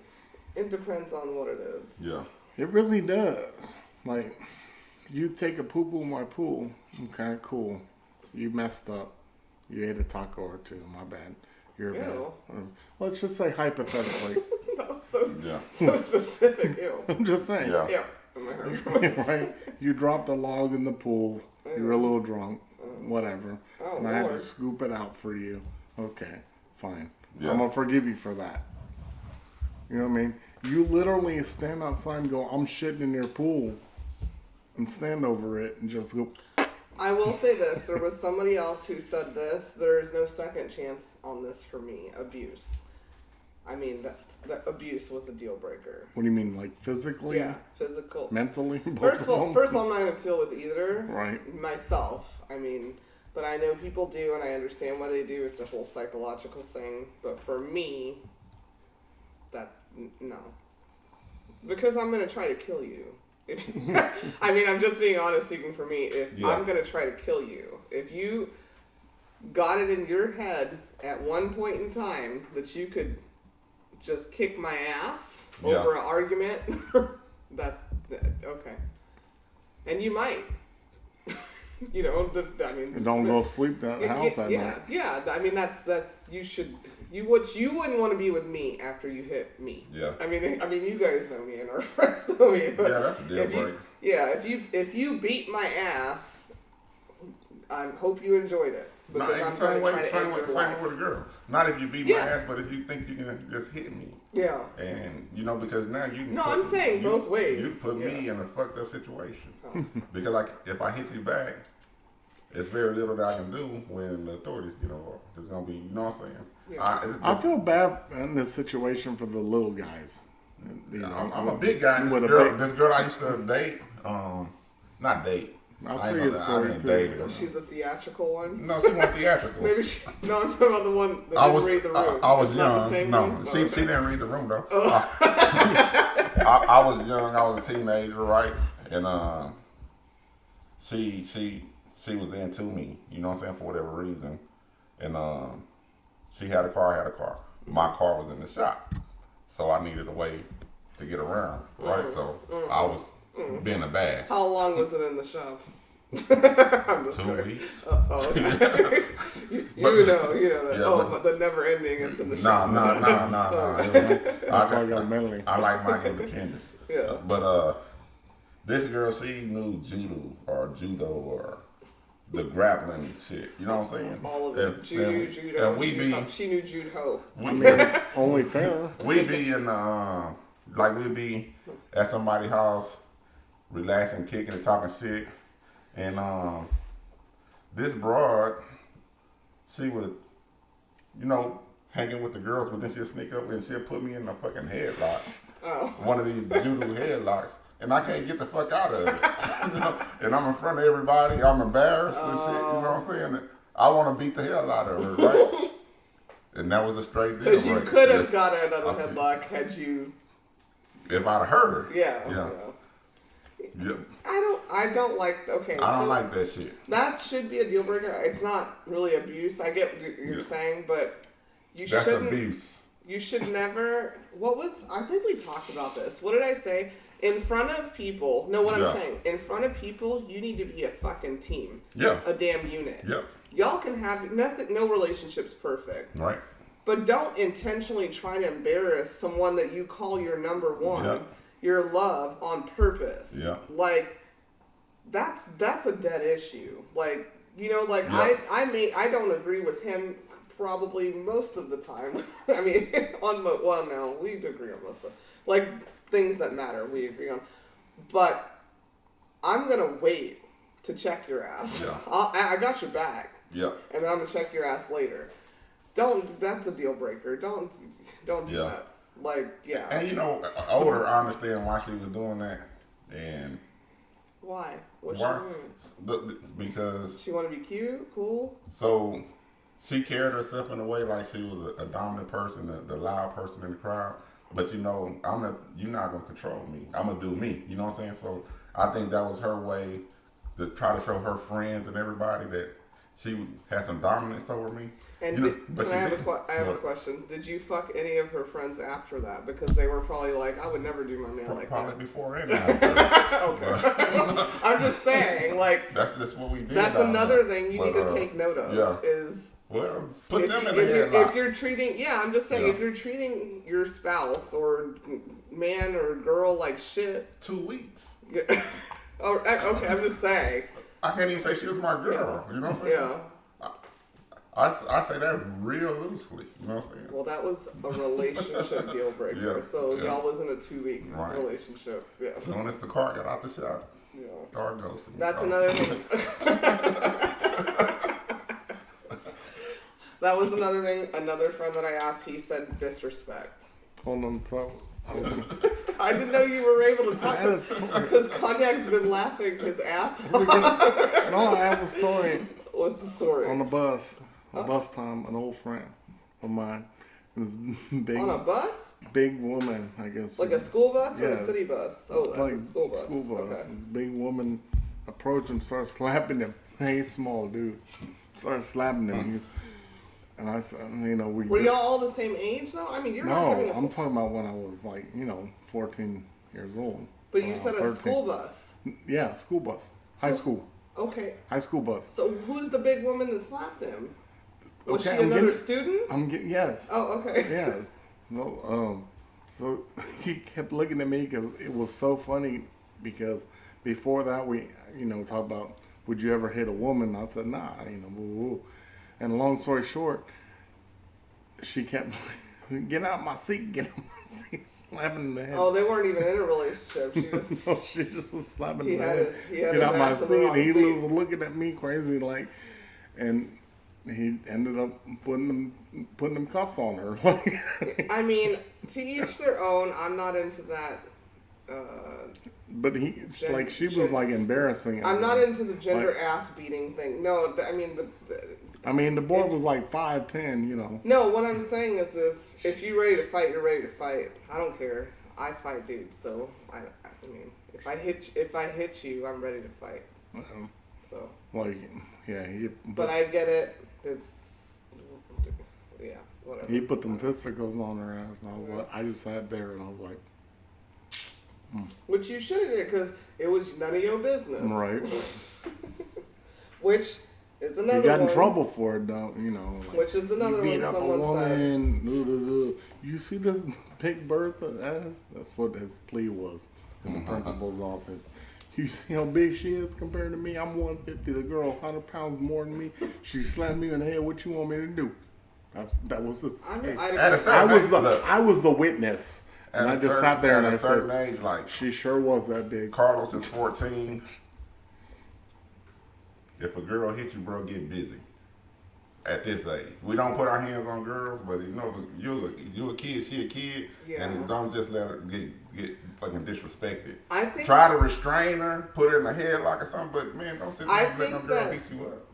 It depends on what it is. Yeah. it really does. Like, you take a poo poo in my pool. Okay, cool. You messed up. You ate a taco or two. My bad. You're bad. Ew. Let's just say hypothetically. That was so Yeah. so specific. Ew. I'm just saying. Yeah. Yeah. Am I hurt? Right? You dropped a log in the pool. You were a little drunk. Whatever. Oh, and I had to Lord. scoop it out for you. Okay, fine. Yeah. I'm gonna forgive you for that. You know what I mean? You literally stand outside and go, "I'm shitting in your pool," and stand over it and just go. I will say this: there was somebody else who said this. There is no second chance on this for me. Abuse. I mean, that abuse was a deal breaker. What do you mean, like physically, Yeah, physical. mentally? Both First of all, them? I'm not gonna deal with either. Right. Myself. I mean, but I know people do, and I understand why they do. It's a whole psychological thing. But for me, no, because I'm gonna try to kill you. I mean, I'm just being honest speaking for me. If Yeah. I'm gonna try to kill you, if you got it in your head at one point in time that you could just kick my ass Yeah. over an argument, that's okay. And you might. You know, I mean, And don't go sleep at the house that yeah, night. yeah. I mean, that's you should you wouldn't want to be with me after you hit me. Yeah. I mean, you guys know me and our friends know me. But Yeah, that's a deal if you- breaker. Yeah, if you beat my ass, I hope you enjoyed it. Nah, Because it's I'm same gonna way, try to same end way, your same life. way with a girl. Not if you beat Yeah. my ass, but if you think you can just hit me. Yeah. And because now you. No, I'm saying both ways. You put me Yeah. in a fucked up situation Oh. because like if I hit you back, it's very little that I can do when the authorities get involved. It's gonna be, you know what I'm saying? Yeah. I feel bad in this situation for the little guys. You know, I'm a big guy. And with a big- this girl I used to date, not date. I'll I ain't tell you a gonna- story, I didn't too. date her. Was she the theatrical one? No, she went theatrical. Maybe she. No, I'm talking about the one that I didn't was read the room. I was It's not the young. same No, room? she Oh, she okay. didn't read the room though. I was young. I was a teenager, right? And she was into me. You know what I'm saying, for whatever reason. And she had a car. I had a car. My car was in the shop, so I needed a way to get around, right? So I was being a bass. How long was it in the shop? I'm just 2 kidding. weeks. Oh, okay. you know that. Yeah, but the never ending. It's in the Nah. That's why I got mentally. I like my independence. Yeah. But this girl, she knew judo or the grappling shit. You know what I'm saying? All of it. And- Judo. and we be She knew Jude Ho. I mean, it's only fair. we be in we be at somebody's house, relaxing, kicking and talking shit, and this broad, she would, hanging with the girls, but then she'll sneak up and she'll put me in a fucking headlock. Oh. One of these judo headlocks, and I can't get the fuck out of it. And I'm in front of everybody. I'm embarrassed and shit. You know what I'm saying? I want to beat the hell out of her, right? And that was a straight deal. Because you breaker. could have Yeah. got it on a Okay. headlock had you. If I'd have heard her. Yeah. Yeah. Yeah. I don't like. Okay. I don't so like that shit. that should be a deal breaker. It's not really abuse. I get what you're Yeah. saying, but you That's shouldn't. abuse. You should never. I think we talked about this. What did I say? In front of people. No, what Yeah. I'm saying. In front of people, you need to be a fucking team. Yeah. A damn unit. Yep. Y'all can have nothing. No relationship's perfect. Right. But don't intentionally try to embarrass someone that you call your number one, Yeah. your love, on purpose. Yeah. Like, that's a dead issue. Like, Yeah. I don't agree with him probably most of the time. I mean, no, we agree on most of, like, things that matter, we agree on. But I'm gonna wait to check your ass. Yeah. I got your back, Yep. and then I'm gonna check your ass later. That's a deal breaker. Don't do Yeah. that. Like, yeah. And older, I understand why she was doing that, and Why? What's why? she doing? Because She want to be cute, cool. so she carried herself in a way like she was a dominant person, the loud person in the crowd. But you're not gonna control me. I'm gonna do me. You know what I'm saying? So I think that was her way to try to show her friends and everybody that she had some dominance over me. And I have a question. Did you fuck any of her friends after that? Because they were probably like, I would never do my man like that. Probably before and after. Okay. I'm just saying, like, that's just what we did. That's another thing you need to take note of. Yeah. Is well, put them in the headlock. If you're treating, I'm just saying, if you're treating your spouse or man or girl like shit. 2 weeks. Okay, I'm just saying. I can't even say she was my girl. You know what I'm saying? Yeah. I say that real loosely. You know what I'm saying? Well, that was a relationship deal breaker. Yeah, So yeah. y'all wasn't a 2-week Right. relationship. Yeah. As soon as the car got out the shop, Yeah. car goes. That's another thing. That was another thing. Another friend that I asked, he said disrespect. Hold on, so I didn't know you were able to talk I had a story. because Cognac's been laughing his ass off. No, I have a story. What's the story? On the bus, bus time, an old friend of mine, this big, On a bus? big woman, I guess. Like a school bus or Yes. a city bus? Oh, like Like a school bus. School bus. Okay. This big woman approached him, started slapping him. He's small, dude. Started slapping him. And I said, Were y'all all the same age though? I mean, you're not No, having I'm talking about when I was like, 14 years old. But you around said a 13. school bus. Yeah, school bus. High school. Okay. High school bus. So who's the big woman that slapped him? Was Okay, she I'm another getting- student? I'm getting, yes. Oh, okay. Yes. So he kept looking at me because it was so funny because before that we, talk about would you ever hit a woman? I said, nah, woo woo. And long story short, she kept get out my seat, slapping in the head. Oh, they weren't even in a relationship. She was. No, she just was slapping He in the had head. it- he had Get his out my ass in the seat. wrong And he seat. was looking at me crazy like, and he ended up putting them cuffs on her. I mean, to each their own. I'm not into that. But she was like embarrassing. I'm not into the gender Like, ass beating thing. No, I mean, the boy was like 5'10", No, what I'm saying is if you're ready to fight, you're ready to fight. I don't care. I fight dudes, so I mean, if I hit you, I'm ready to fight. So. Like, yeah, But I get it. It's whatever. he put them fisticles on her ass, and I was like, I just sat there and I was like, Which you should have did because it was none of your business. right. Which is another He got in one. trouble for it, though. Like, Which is another you beat one up a someone said. woman. You see this big Bertha ass? That's what his plea was in the principal's office. You see how big she is compared to me? I'm 150. The girl 100 pounds more than me. She slapped me in the head. What you want me to do? That was the At a certain I was the witness. And I just sat there and I said, age, like she sure was that big. Carlos is 14. If a girl hits you, bro, get busy. At this age, we don't put our hands on girls, but you a kid, she a kid, and don't just let her get fucking disrespected. I think try to restrain her, put her in a headlock or something, but man, don't sit there and let no girl beat you up.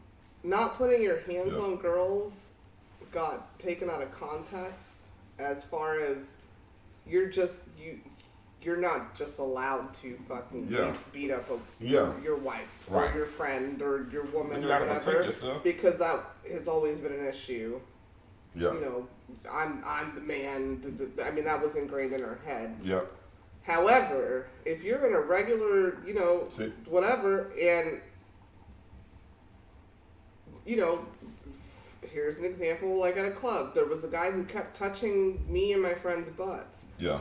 Not putting your hands on girls got taken out of context as far as you're not just allowed to fucking beat up your wife or your friend or your woman or whatever, because that has always been an issue. Yeah. I'm the man. I mean, that was ingrained in our head. Yeah. However, if you're in a regular, whatever, and here's an example, like at a club, there was a guy who kept touching me and my friends' butts. Yeah.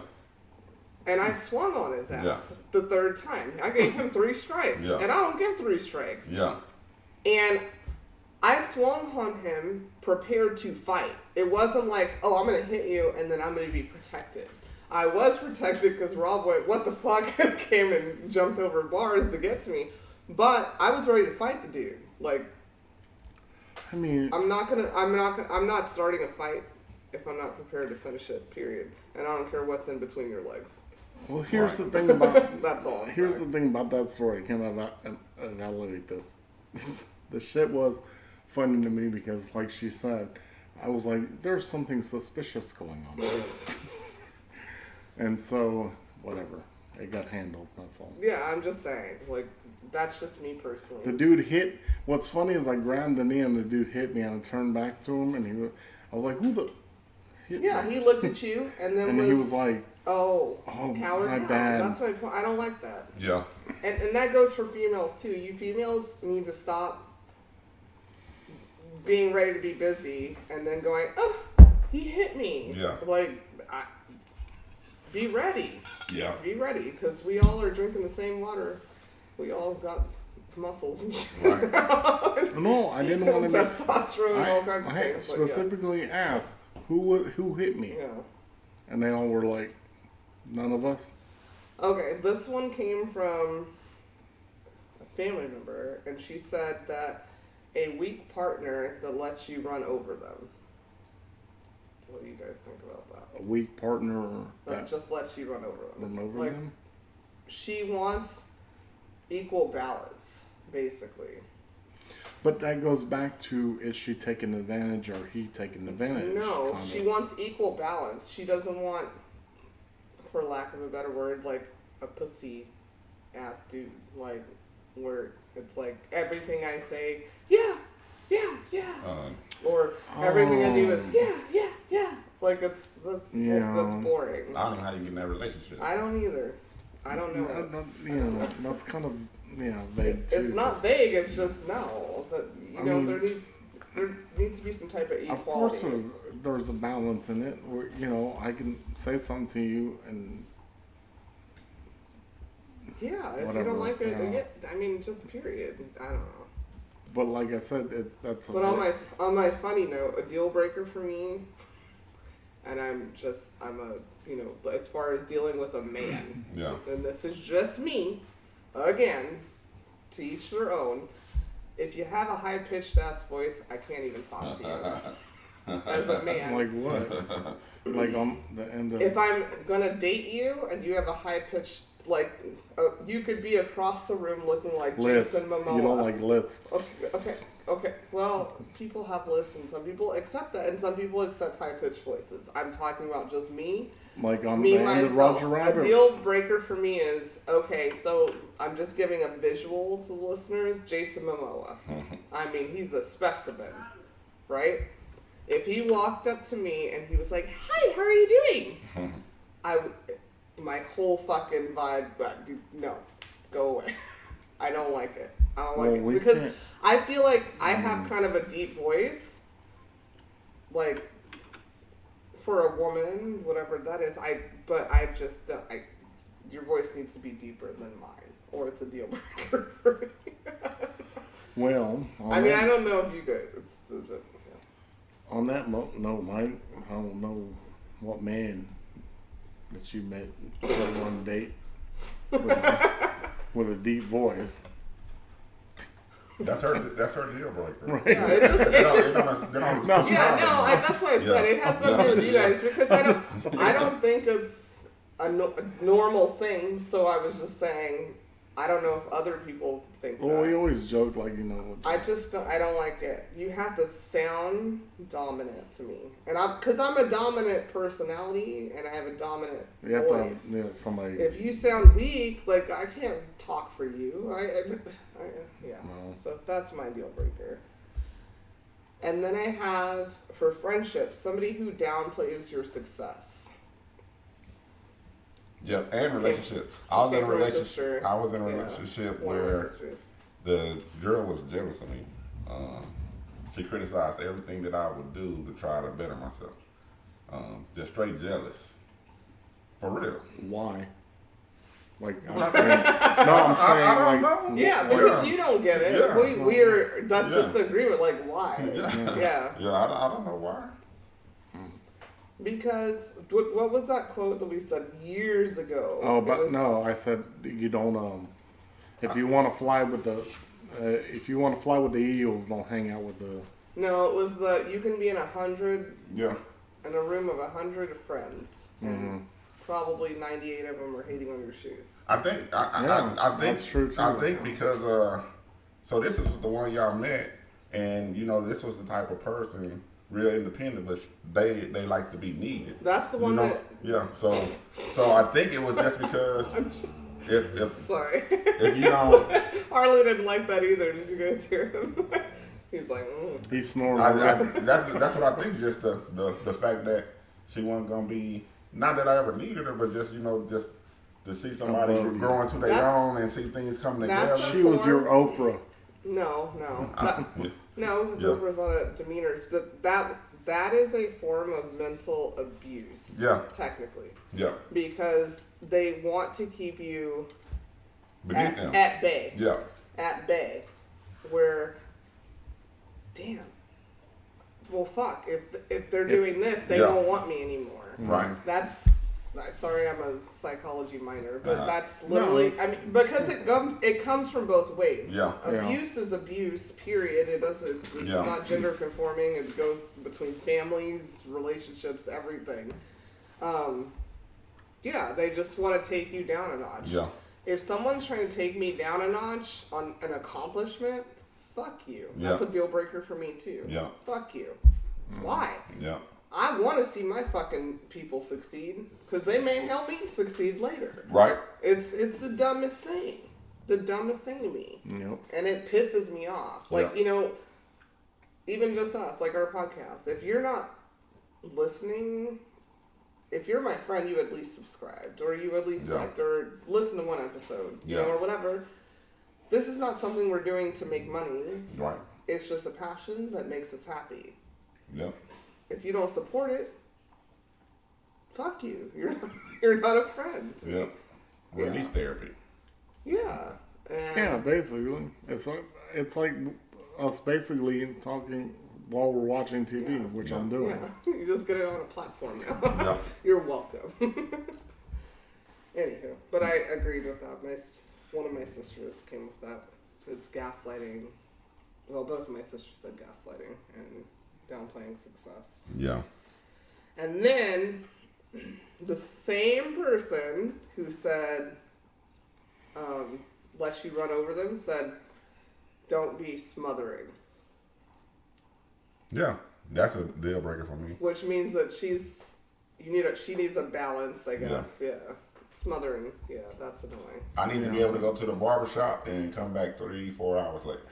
And I swung on his ass the third time. I gave him 3 strikes. Yeah. And I don't give 3 strikes. Yeah. And I swung on him prepared to fight. It wasn't like, oh, I'm going to hit you and then I'm going to be protected. I was protected because Rob went, what the fuck, and came and jumped over bars to get to me. But I was ready to fight the dude. Like, I mean, I'm not starting a fight if I'm not prepared to finish it, period. And I don't care what's in between your legs. well, here's the thing about That's all. Here's the thing about that story. Can I evaluate this? The shit was funny to me because, like she said, I was like, there's something suspicious going on. And so, whatever. It got handled, that's all. Yeah, I'm just saying. Like, that's just me personally. The dude hit. What's funny is I grabbed the knee and the dude hit me, and I turned back to him, and I was like, "Who the?" Hit Yeah, me? he looked at you and then And he was like, "Oh, my coward down." bad. That's my point. I don't like that. Yeah. And that goes for females too. You females need to stop being ready to be busy and then going, "Oh, he hit me." Yeah. Like, be ready. Yeah. Be ready, because we all are drinking the same water. We all got muscles and shit. Right. No, I didn't want to. Testosterone and all kinds of I things. but yeah. specifically asked who hit me, Yeah. and they all were like, "None of us." Okay, this one came from a family member, and she said that a weak partner that lets you run over them. What do you guys think about that? A weak partner That that just lets you run over them. run over Like, them. she wants equal balance, basically. But that goes back to, is she taking advantage or he taking advantage? No, kind she of. wants equal balance. She doesn't want, for lack of a better word, like a pussy ass dude. Like, where it's like everything I say, yeah, yeah, yeah. Or everything I do is, yeah, yeah, yeah. Like, that's boring. I don't know how you get in that relationship. I don't either. I don't know. That's kind of vague too. It's not 'cause vague. It's just no. But I mean, there needs to be some type of equality. Of course, there's a balance in it. Where I can say something to you and Yeah, if you whatever, don't like it, yeah. I mean, just period. I don't know. But like I said, that's. But on my funny note, a deal breaker for me, and I'm a as far as dealing with a man, Yeah. and this is just me, again, to each their own. If you have a high pitched ass voice, I can't even talk to you as a man. Like what? Like on the end of. If I'm gonna date you and you have a high pitched, like, you could be across the room looking like lisp. Jason Momoa. You don't like lisp. Okay. Well, people have lists, and some people accept that, and some people accept high pitched voices. I'm talking about just me. Like on Me the end of myself. Roger Rabbit. A deal breaker for me is so I'm just giving a visual to the listeners. Jason Momoa. I mean, he's a specimen, right? If he walked up to me and he was like, "Hi, how are you doing?" My whole fucking vibe, no, go away. I don't like it. I don't like it because can't. I feel like I have kind of a deep voice, like for a woman, whatever that is. Your voice needs to be deeper than mine, or it's a deal breaker for me. Well, I don't know if you guys. On that note, I don't know what man that you met on one date with a deep voice. That's her deal breaker. Right. Yeah, it's just Yeah, that's why I said it has nothing to do with you guys, because I don't think it's a normal thing. So I was just saying, I don't know if other people think Well, we that. always joke like I don't like it. You have to sound dominant to me, and because I'm a dominant personality and I have a dominant you have to voice. have somebody. If you sound weak, like, I can't talk for you. Yeah. No. So that's my deal breaker. And then I have, for friendships, somebody who downplays your success. Yeah, and relationship. I was in a relationship One of my where sisters. the girl was jealous of me. She criticized everything that I would do to try to better myself. Just straight jealous. For real. Why? Like, I'm I saying, don't know. Yeah, because you don't get it. Yeah. That's just the agreement. Like, why? Yeah. Yeah, I don't know why. Because what was that quote that we said years ago? Oh, It but was- no, I said you don't. If you want to fly with the eels, don't hang out with the. No, it was you can be in 100 Yeah. in a room of 100 friends, and probably 98 of them are hating on your shoes. I think that's true too. I think because so this is the one y'all met, and this was the type of person real independent, but they like to be needed. That's the one that. Yeah. So I think it was just because if Sorry. if you don't. Harley didn't like that either. Did you guys hear him? He's like, He's snoring. That's what I think. Just the fact that she wasn't gonna be, not that I ever needed her, but just just to see somebody grow into their own and see things come together. She was your Oprah. No. No, because Yeah. Oprah's not a demeanor. That is a form of mental abuse. Yeah. Technically. Yeah. Because they want to keep you Beneath them. at bay. Yeah. At bay. Where, damn. Well, fuck. If they're doing this, they don't want me anymore. Right. That's. Sorry, I'm a psychology minor, but that's literally. No, I mean, because it comes from both ways. Yeah. Abuse is abuse. Period. It doesn't. It's not gender conforming. It goes between families, relationships, everything. Yeah, they just want to take you down a notch. Yeah. If someone's trying to take me down a notch on an accomplishment, fuck you. Yeah. That's a deal breaker for me too. Yeah. Fuck you. Why? Yeah. I want to see my fucking people succeed because they may help me succeed later. Right. It's the dumbest thing. The dumbest thing to me. Yep. And it pisses me off. Like, even just us, like our podcast. If you're not listening, if you're my friend, you at least subscribed or you at least liked or listen to one episode, you know, or whatever. This is not something we're doing to make money. Right. It's just a passion that makes us happy. Yeah. If you don't support it, fuck you. You're not a friend. Yeah. Release therapy. Yeah. And Yeah, basically, it's like us basically talking while we're watching TV, which I'm doing. Yeah. You just get it on a platform now. Yeah. You're welcome. Anywho, but I agreed with that. One of my sisters came with that. It's gaslighting. Well, both of my sisters said gaslighting and downplaying success. Yeah. And then the same person who said, let you run over them, said, don't be smothering. Yeah. That's a deal breaker for me. Which means that she needs a balance, I guess. Yeah. Smothering. Yeah, that's annoying. I need to be able to go to the barbershop and come back 3-4 hours later.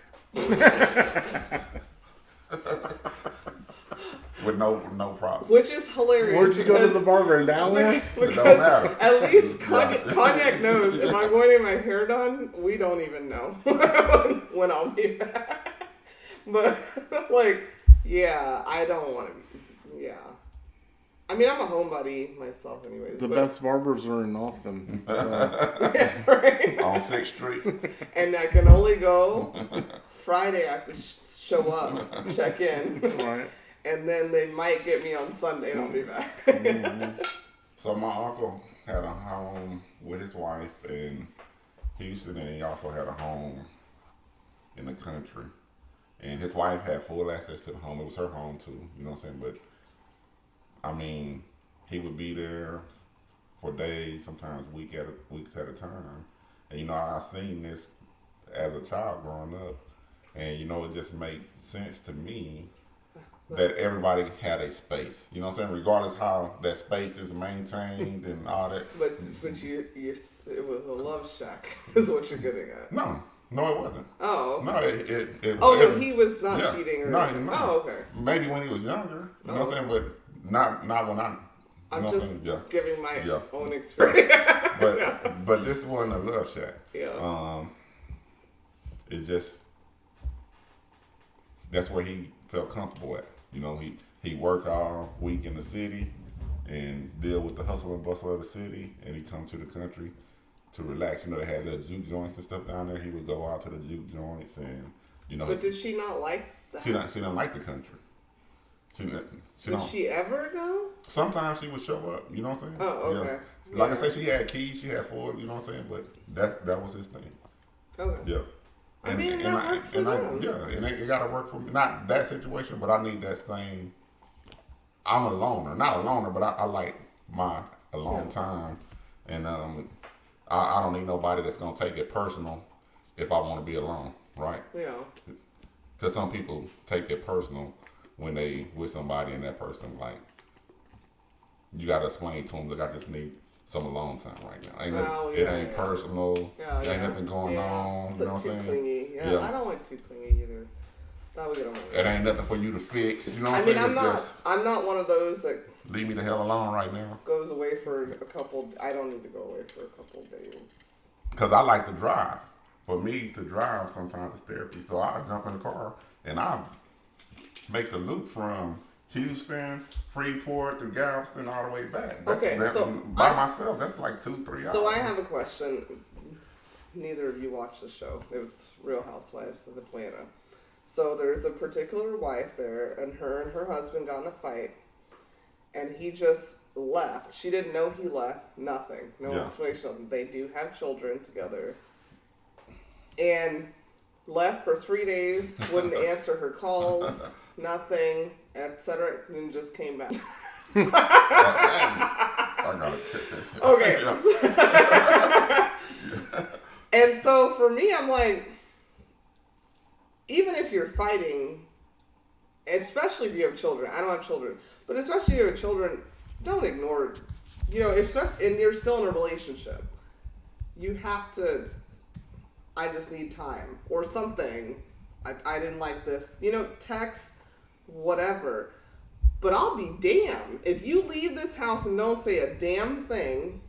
With no problem. Which is hilarious. Where'd you go to the barber? In Dallas? It don't matter. At least Cognac knows if I'm going to get my hair done, we don't even know when I'll be back. But, yeah, I don't want to. Yeah. I mean, I'm a homebody myself anyways. The best barbers are in Austin. So. Right? On 6th Street. And I can only go Friday. I have to show up, check in. Right. And then they might get me on Sunday and I'll be back. So my uncle had a home with his wife in Houston, and he also had a home in the country. And his wife had full access to the home. It was her home too, you know what I'm saying? But I mean, he would be there for days, sometimes weeks at a time. And I seen this as a child growing up, and it just makes sense to me that everybody had a space. You know what I'm saying? Regardless how that space is maintained and all that. But it was a love shack, is what you're getting at. No, it wasn't. Oh. No, it no, he was not cheating. Or No. Oh, okay. Maybe when he was younger. You know what I'm saying? But not when I'm just yeah. giving my own experience. But this wasn't a love shack. Yeah. It's just that's where he felt comfortable at. He worked all week in the city and deal with the hustle and bustle of the city, and he come to the country to relax. They had little juke joints and stuff down there. He would go out to the juke joints, and But did she not like that? She didn't like the country. Did she ever go? Sometimes she would show up. You know what I'm saying? Oh, okay. Yeah. Like I said, she had keys. She had four. You know what I'm saying? But that was his thing. Okay. Yeah. That worked for them. And it got to work for me. Not that situation, but I need that same. I'm a loner. Not a loner, but I like my alone time. And I don't need nobody that's going to take it personal if I want to be alone, right? Yeah. Because some people take it personal when they with somebody and that person like, you gotta explain to them, look, I just need some alone time right now. It ain't personal. Yeah, ain't nothing going on. You know what I'm saying? Clingy. Yeah, I don't like too clingy either. That would get on my nerves. It ain't nothing for you to fix. You know what I'm saying? I'm not one of those that leave me the hell alone right now. Goes away for a couple. I don't need to go away for a couple days. Because I like to drive. For me to drive, sometimes it's therapy. So I jump in the car and I make the loop from Houston, Freeport to Galveston, all the way back. By myself, that's like 2-3 hours. So I have a question. Neither of you watched the show. It was Real Housewives of Atlanta. So there's a particular wife there, and her husband got in a fight, and he just left. She didn't know he left. Nothing. No explanation. They do have children together. And left for 3 days, wouldn't answer her calls, nothing, etc. And just came back. I gotta kick this shit. Okay. And so for me, I'm like, even if you're fighting, especially if you have children, I don't have children, but especially if you have children, don't ignore it. You know, and you're still in a relationship, you have to, I just need time or something. I didn't like this. You know, text, whatever. But I'll be damned if you leave this house and don't say a damn thing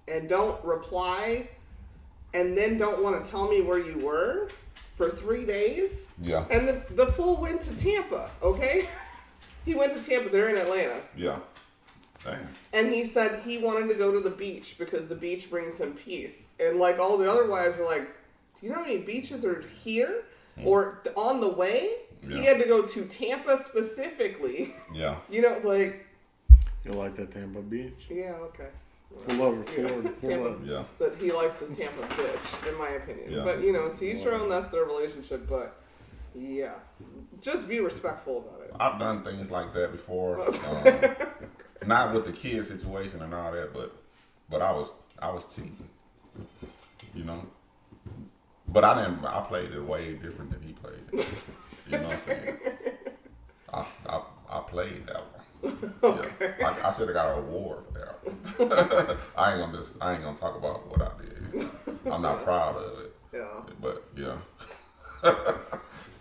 and don't reply and then don't want to tell me where you were for 3 days. Yeah. And the fool went to Tampa, okay? He went to Tampa. They're in Atlanta. Yeah. Damn. And he said he wanted to go to the beach because the beach brings him peace. And like all the other wives were like, do you know how many beaches are here or on the way? Yeah. He had to go to Tampa specifically. Yeah. You know, like. You like that Tampa Beach? Yeah, okay. Full over Florida. Yeah. But he likes his Tampa bitch, in my opinion. Yeah. But, you know, to each their own, that's their relationship. But, yeah. Just be respectful about it. I've done things like that before. Not with the kid situation and all that, but I was cheating. You know? But I played it way different than he played it. You know what I'm saying? I played that one. Okay. Yeah. I should have got an award for that one. I ain't gonna talk about what I did. I'm not proud of it. Yeah. But yeah.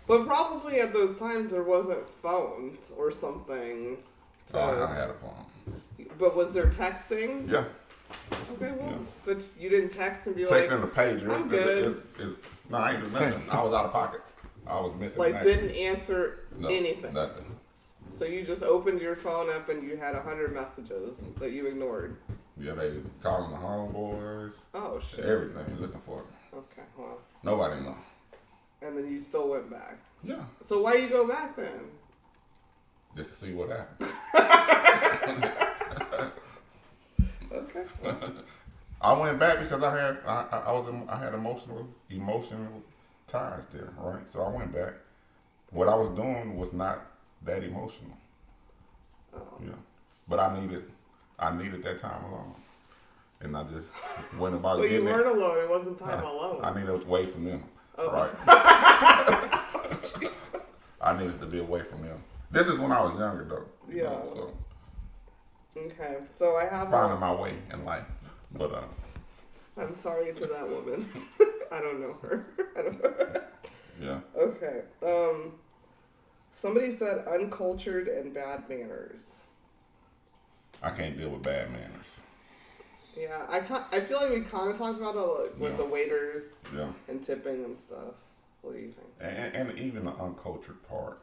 But probably at those times there wasn't phones or something. I had a phone. But was there texting? Yeah. Okay, well, but you didn't text and be like... Texting the pager. I'm good. No, I ain't doing nothing. I was out of pocket. I was missing. Like, didn't answer anything? Nothing. So you just opened your phone up and you had 100 messages that you ignored? Yeah, they calling the homeboys. Oh, shit. Everything, looking for it. Okay, well. Nobody know. And then you still went back? Yeah. So why you go back then? Just to see what happened. Okay. I went back because I had emotional ties there, right? So I went back. What I was doing was not that emotional. Oh. Yeah. But I needed that time alone. And I just went about getting it. But you weren't alone. It wasn't time alone. I needed away from them. Oh. Right. Jesus. I needed to be away from them. This is when I was younger, though. Yeah. You know, so. Okay. So I have finding my way in life. But I'm sorry to that woman. I don't know her. I don't know. Yeah. Okay. Somebody said uncultured and bad manners. I can't deal with bad manners. Yeah, I feel like we kind of talked about that with the waiters and tipping and stuff. What do you think? And even the uncultured part.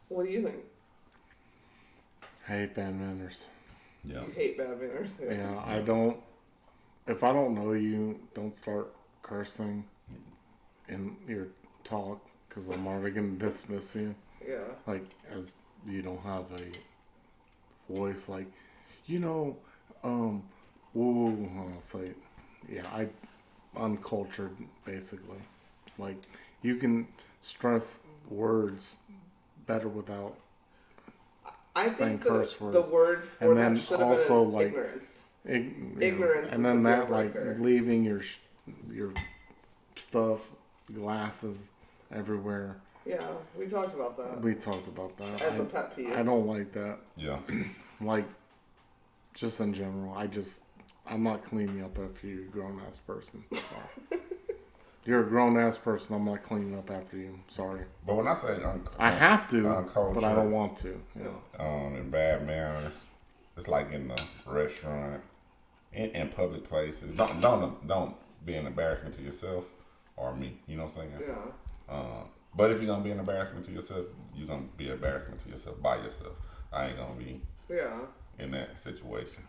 What do you think? I hate bad manners. Yeah. You hate bad manners. Yeah, I don't. If I don't know you, don't start cursing in your talk because I'm already going to dismiss you. Yeah. Like, as you don't have a voice, like, you know, I'll say, yeah, uncultured, basically. Like, you can stress words better without saying curse words. The word for and that then should also have been ignorance. Ignorance. And then that, like, leaving your stuff, glasses everywhere. Yeah, we talked about that. We talked about that. As a pet peeve. I don't like that. Yeah. Like, just in general, I'm not cleaning up after you, grown ass person. So. You're a grown ass person. I'm not cleaning up after you. Sorry. But when I say I have to, uncultured, but I don't want to. Yeah. And bad manners, it's like in the restaurant, in public places. Don't be an embarrassment to yourself or me. You know what I'm saying? Yeah. But if you're gonna be an embarrassment to yourself, you're gonna be an embarrassment to yourself by yourself. I ain't gonna be in that situation.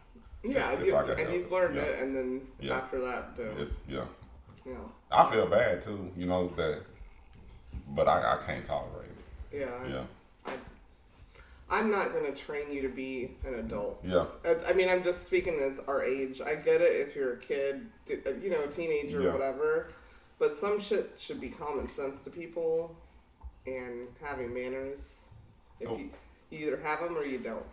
Yeah, If you've learned yeah. it, and then Yeah. after that, boom. Yeah. Yeah. I feel bad too, but I can't tolerate it. Yeah. Yeah. I'm not gonna train you to be an adult. Yeah. I mean, I'm just speaking as our age. I get it if you're a kid, a teenager Yeah. or whatever, but some shit should be common sense to people, and having manners. If you either have them or you don't.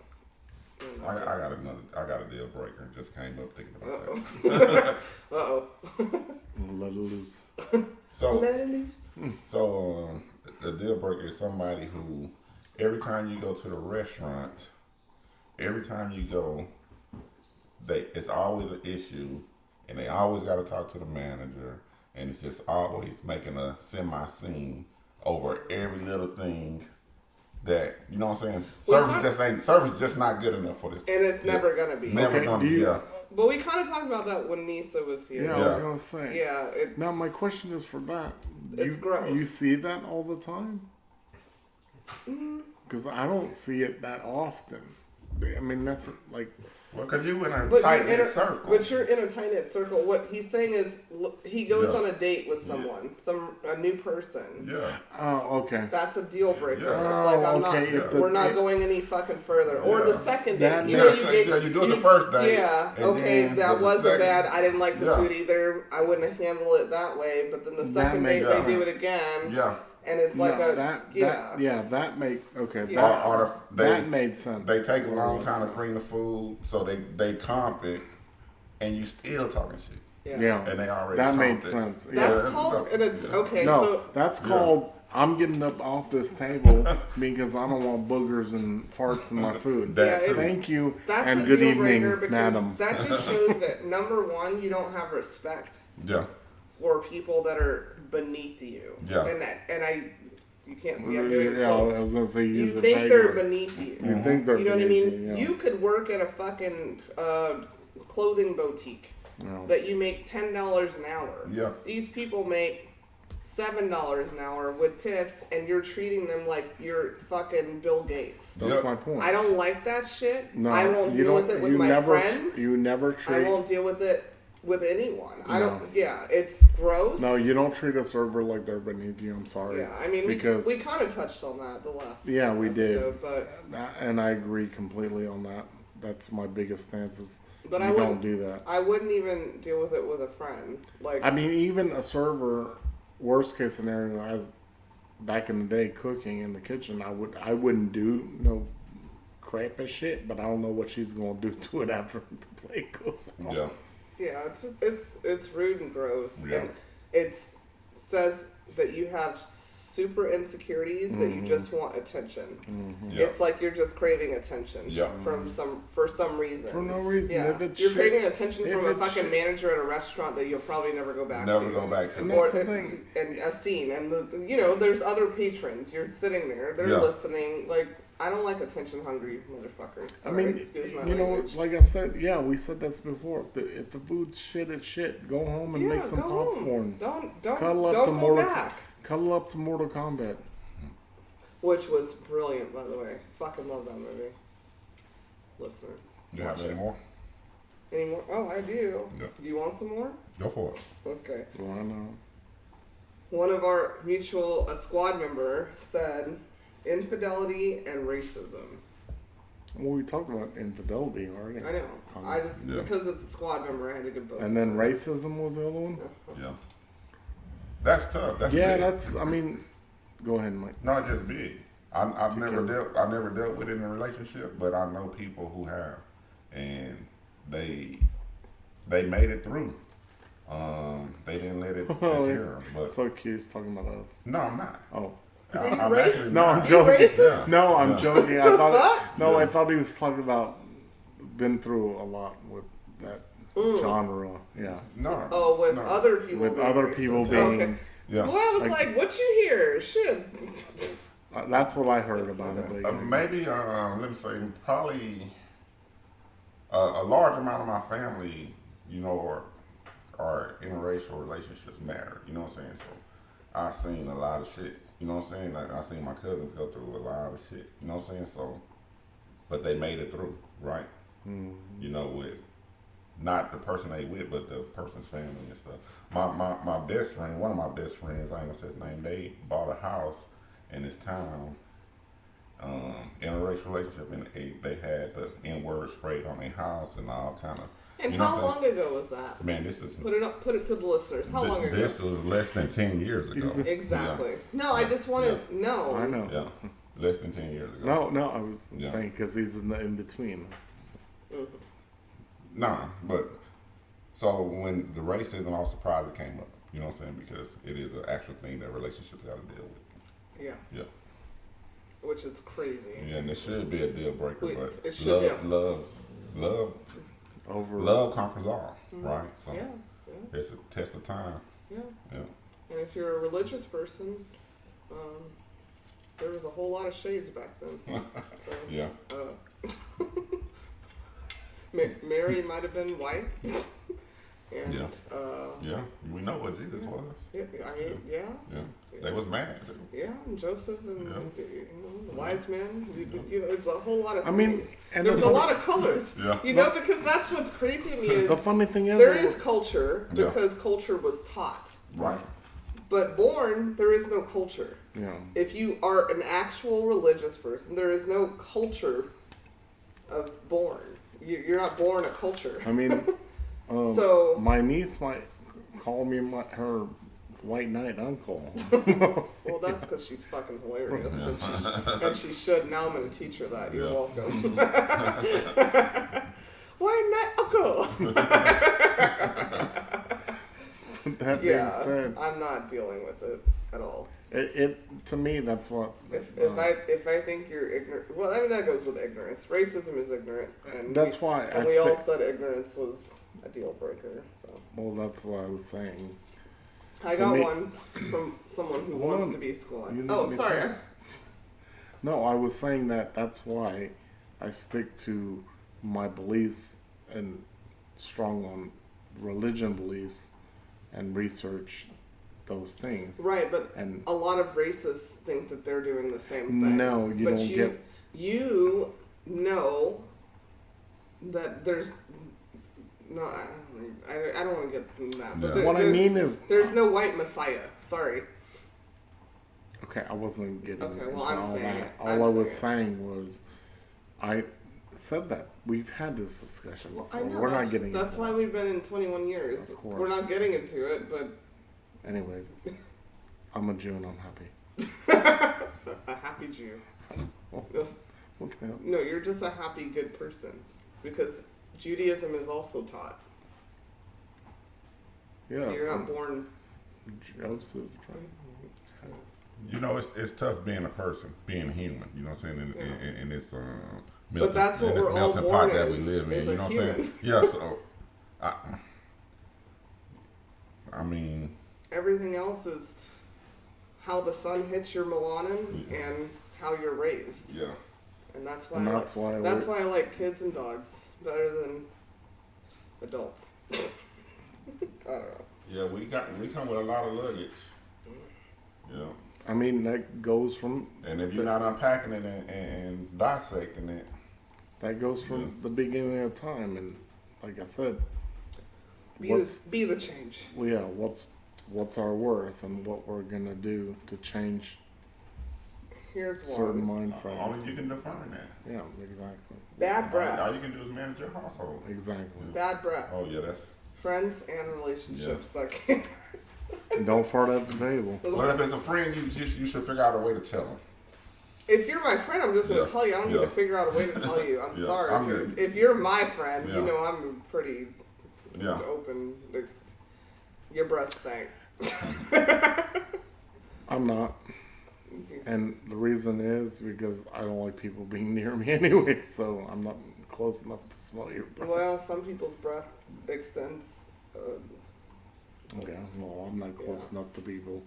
And I that's it. got a deal breaker. Just came up thinking about Uh-oh. Uh-oh. Let it loose. that. Let it loose. So the deal breaker is somebody who, every time you go to the restaurant, every time you go, it's always an issue, and they always got to talk to the manager, and it's just always making a semi-scene over every little thing. That, you know what I'm saying? Service just not good enough for this. And it's never gonna be. Never Okay, gonna do be. you- Yeah. But we kind of talked about that when Nisa was here. Yeah, I was gonna say. Yeah, Now my question is for that. It's gross. You see that all the time? Because I don't see it that often. I mean, that's like. Well, because you in a But tight you're knit circle. But you're in a tight knit circle. What he's saying is, he goes Yeah. on a date with someone, a new person. Yeah. Oh, okay. That's a deal breaker. Yeah. Like I'm Oh, okay, not. if the- We're not if- going any fucking further. Or Yeah. the second That date. You do it the first date. Yeah. and Okay, then that the wasn't second- bad. I didn't like the Yeah. food either. I wouldn't handle it that way. But then the That second date, makes they do it sense. again. Yeah. And it's like No, a that made okay. Yeah. Or That made sense. They take a long time to bring the food, so they comp it, and you still talking shit. Yeah. And they already that comped made it. sense. That's Yeah. called, and it's okay. No, So that's called. I'm getting up off this table because I don't want boogers and farts in my food. That Yeah, too. Thank you that's and a good deal evening, breaker because madam. that just shows that number one, you don't have respect Yeah. for people that are beneath you. Yeah. And you can't see I'm doing Yeah, I quotes. was gonna say You use a think tiger. they're beneath you. You think they're You know what I beneath mean? you, yeah. You could work at a fucking clothing boutique No. that you make $10 an hour. Yeah. These people make $7 an hour with tips, and you're treating them like you're fucking Bill Gates. That's Yeah. my point. I don't like that shit. No, I won't you deal don't- with it with you my never, friends. You never I treat. won't deal with it with anyone. I No. don't. Yeah, it's gross. No, you don't treat a server like they're beneath you. I'm sorry. Yeah, I mean, because we kind of touched on that the last. Yeah, we did. episode, But and I agree completely on that. That's my biggest stance. Is But you I don't wouldn't do that. I wouldn't even deal with it with a friend. Like I mean, even a server, worst case scenario, as back in the day cooking in the kitchen, I wouldn't do no crap as shit, but I don't know what she's gonna do to it after the plate goes off. Yeah. yeah, it's just it's rude and gross. Yeah. And it says that you have super insecurities that you just want attention. Yeah. It's like you're just craving attention. Yeah. For some reason. For no reason. Yeah, If it's you're shit- craving attention if from a it's fucking shit- manager at a restaurant that you'll probably never go back to. Never go back to. And Or that's the thing. and a scene, and there's other patrons. You're sitting there, they're Yeah. listening. Like I don't like attention hungry motherfuckers. I Sorry, mean, excuse my you know, language. like I said, yeah, we said this before. If the food's shit, it's shit. Go home and yeah, make some go home. popcorn. Don't Cuddle up don't to go Mortal. back. Cuddle up to Mortal Kombat. Which was brilliant, by the way. Fucking love that movie. Listeners, You have watch any it. more? Any more? Oh, I do. Yeah. Do you want some more? Go for it. Okay. Well, I know. One of our mutual squad member said, "Infidelity and racism." Well, we talked about infidelity already. I know. I just Yeah. because it's a squad member, I had to give both. And then racism was the other one. Yeah. That's tough. That's Yeah, big. that's. I mean, go ahead, Mike. No, it's just big. I've never dealt with it in a relationship, but I know people who have, and they made it through. They didn't let it deter them. But So cute, he's talking about us. no, I'm not. Oh, Are you I'm racist? actually No, I'm not. joking. racist? No, I'm joking. I thought. fuck? No, I Yeah. thought he was talking about been through a lot with that genre. Yeah, No. Oh, with no. other people. with being other racist. people being. Okay. Yeah. Well, I was like, what you hear? Shit. That's what I heard about it. But yeah. Maybe, let me say, probably a large amount of my family, you know, are interracial relationships matter. You know what I'm saying? So I've seen a lot of shit. You know what I'm saying? Like I've seen my cousins go through a lot of shit. You know what I'm saying? So, but they made it through, right? You know, with not the person they with, but the person's family and stuff. My best friend, one of my best friends, I ain't gonna say his name. They bought a house in this town, interracial relationship, and they had the N-word sprayed on their house and all kind of. And you know how what I'm long ago was that? saying? Man, this is Put it to the listeners. How long ago? this was less than 10 years ago. Exactly. No, I just want to know. I know. Yeah, less than 10 years ago. No, I was Yeah. saying because he's in between. Nah, but so when the racism, I was surprised it came up. You know what I'm saying? Because it is an actual thing that relationships got to deal with. Yeah, Yeah, which is crazy. yeah, and it should be a deal breaker, Wait, but it should, yeah. love conquers all, right? So Yeah, it's a test of time. yeah. Yeah, And if you're a religious person, there was a whole lot of shades back then. So, yeah, Mary might have been white. And, Yeah. yeah. We know what Jesus was. yeah, I mean, yeah. Yeah, they was mad too. Yeah, and Joseph and Yeah. the wise men. You know, it's a whole lot of. I mean, things. and There's the a funny- lot of colors. Yeah. You know, because that's what's crazy to me is The funny thing is, there is culture Yeah. because culture was taught, Right. but born there is no culture. yeah. If you are an actual religious person, there is no culture of born. You're not born a culture. I mean, So- my niece might call me her white knight uncle. Well, that's because she's fucking hilarious, and she should. Now I'm gonna teach her that. You're Yeah. welcome. Why not, uncle? That being Yeah, said, I'm not dealing with it at all. it to me that's what. If I think you're ignorant, well, I mean that goes with ignorance. Racism is ignorant, and That's why and I we all stick- said ignorance was a deal breaker. So Well, that's what I was saying. I To got me- one from someone who Hold wants on. to be schooled. You let Oh, me sorry. say. No, I was saying that's why I stick to my beliefs and strong on religion beliefs and research those things. Right, but And- a lot of racists think that they're doing the same thing. No, you but don't you, get- You know that there's no. I don't want to get into that. But Yeah. What I there's- mean is- there's no white messiah. Sorry. Okay, I wasn't getting Okay, well, into I'm all saying that. it. All I'm I was saying saying was, I said that we've had this discussion Well, before. I know We're that's, not getting That's into why that. we've been in 21 years. Of course. We're not getting into it, but Anyways, I'm a Jew and I'm happy. a happy Jew. What the hell? No, you're just a happy, good person because Judaism is also taught. Yeah, You're so not born. Joseph. You know, it's tough being a person, being human. You know what I'm saying? In this But that's what in this we're all melting born pot that we as, live is in. a You know what I'm human. saying? Yeah. So, I mean, Everything else is how the sun hits your melanin and how you're raised. yeah. And that's why And I that's like, why that's we're- why I like kids and dogs better than adults. I don't know. Yeah, we come with a lot of luggage. Yeah. I mean, that goes from And if you're not unpacking it and dissecting it, the beginning of time, and like I said, Be What's- the change. well, yeah, what's our worth and what we're gonna do to change Here's certain one. mind frames. only you can define that. Yeah, exactly, Bad breath. All you can do is manage your household. exactly. Bad breath. Oh yeah, that's. Friends and relationships that can't. And don't fart at the table. Well, if it's a friend, you should figure out a way to tell them. If you're my friend, I'm just going to Yeah. tell you. I don't need Yeah. to figure out a way to tell you. I'm Yeah. sorry. I'm good. If you're my friend, Yeah. you know I'm pretty Yeah. open. Your breath stank. I'm not. And the reason is because I don't like people being near me anyway, so I'm not close enough to smell your breath. Well, some people's breath extends. Okay, well, I'm not close enough to people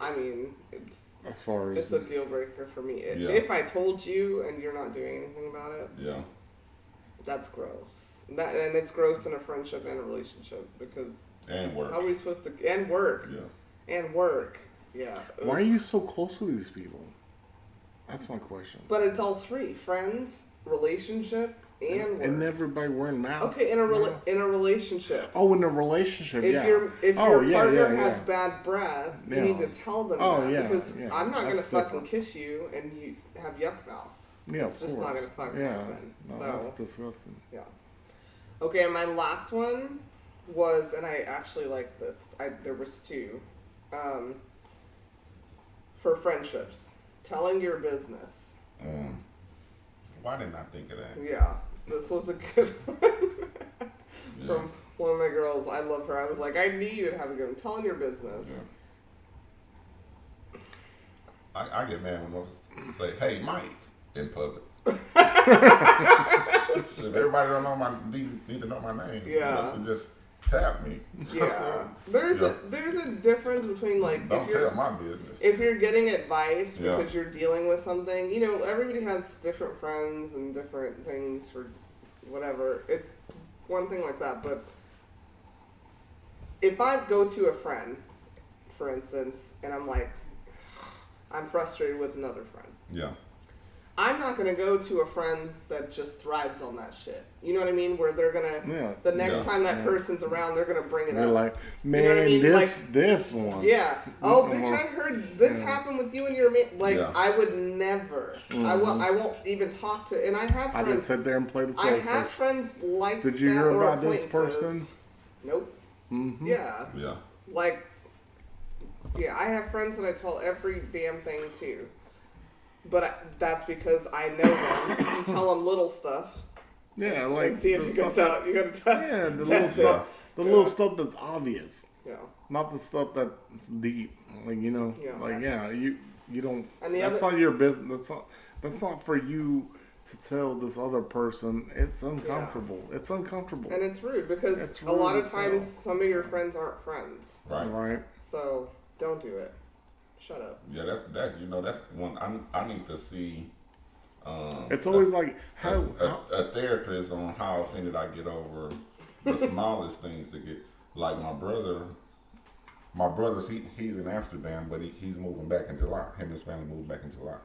I mean, it's as far it's as a deal breaker for me. Yeah. If I told you and you're not doing anything about it, Yeah. that's gross. And it's gross in a friendship and a relationship because And work. how are we supposed to? And work. Yeah. And work. Yeah. why are you so close to these people? That's my question. But it's all three: friends, relationship, and work. And everybody wearing masks. Okay, in a now? in a relationship. Oh, in a relationship, If yeah. your Oh, yeah, partner yeah, has yeah. bad breath, you Yeah. need to tell them Oh, that yeah, because yeah. I'm not gonna That's fucking different. kiss you and you have yuck mouth. Yeah, It's of just not course. gonna fucking Yeah, happen. no, So that's disgusting. yeah. Okay, and my last one was, and I actually like this. There was two. For friendships, telling your business. Why didn't I think of that? Yeah, this was a good one. Yeah. From one of my girls. I love her. I was like, I knew you'd have a good one. Telling your business. Yeah. I get mad when I say, "Hey, Mike," in public. If everybody don't know need to know my name. Yeah. So just tap me. Yeah. So, There's yeah. there's a difference between like Don't if you're tell my business. if you're getting advice Yeah. because you're dealing with something, you know, everybody has different friends and different things for whatever. It's one thing like that, but if I go to a friend, for instance, and I'm like, I'm frustrated with another friend, Yeah. I'm not gonna go to a friend that just thrives on that shit. You know what I mean? Where they're gonna Yeah. the next Yeah. time that person's around, they're gonna bring it You're up. like, man, You know what I mean? this one. Yeah. Oh, Mm-mm. bitch! I heard this happened with you and your man. Like, Yeah. I would never. I won't even talk to. And I have I friends. just sit there and play the I have PlayStation. friends like. Did you that hear or about this acquaintances. person? Nope. Mm-hmm. Yeah. Yeah. Like. Yeah, I have friends that I tell every damn thing to. But that's because I know them. You tell them little stuff. Yeah, and like see if the you can stuff- tell. You gotta test. Yeah, the little test it. stuff. The little stuff that's obvious, Yeah. not the stuff that's deep. Like Yeah. you don't. And the That's other- not your business. That's not for you to tell this other person. It's uncomfortable. It's uncomfortable. And it's rude because It's a lot rude of as times hell. some of your friends aren't friends. Right. Right. So don't do it. Shut up. Yeah. That's one I need to see. It's always like how a therapist on how offended I get over the smallest things to get. Like my brother's he's in Amsterdam, but he's moving back in July. Him and his family moved back in July,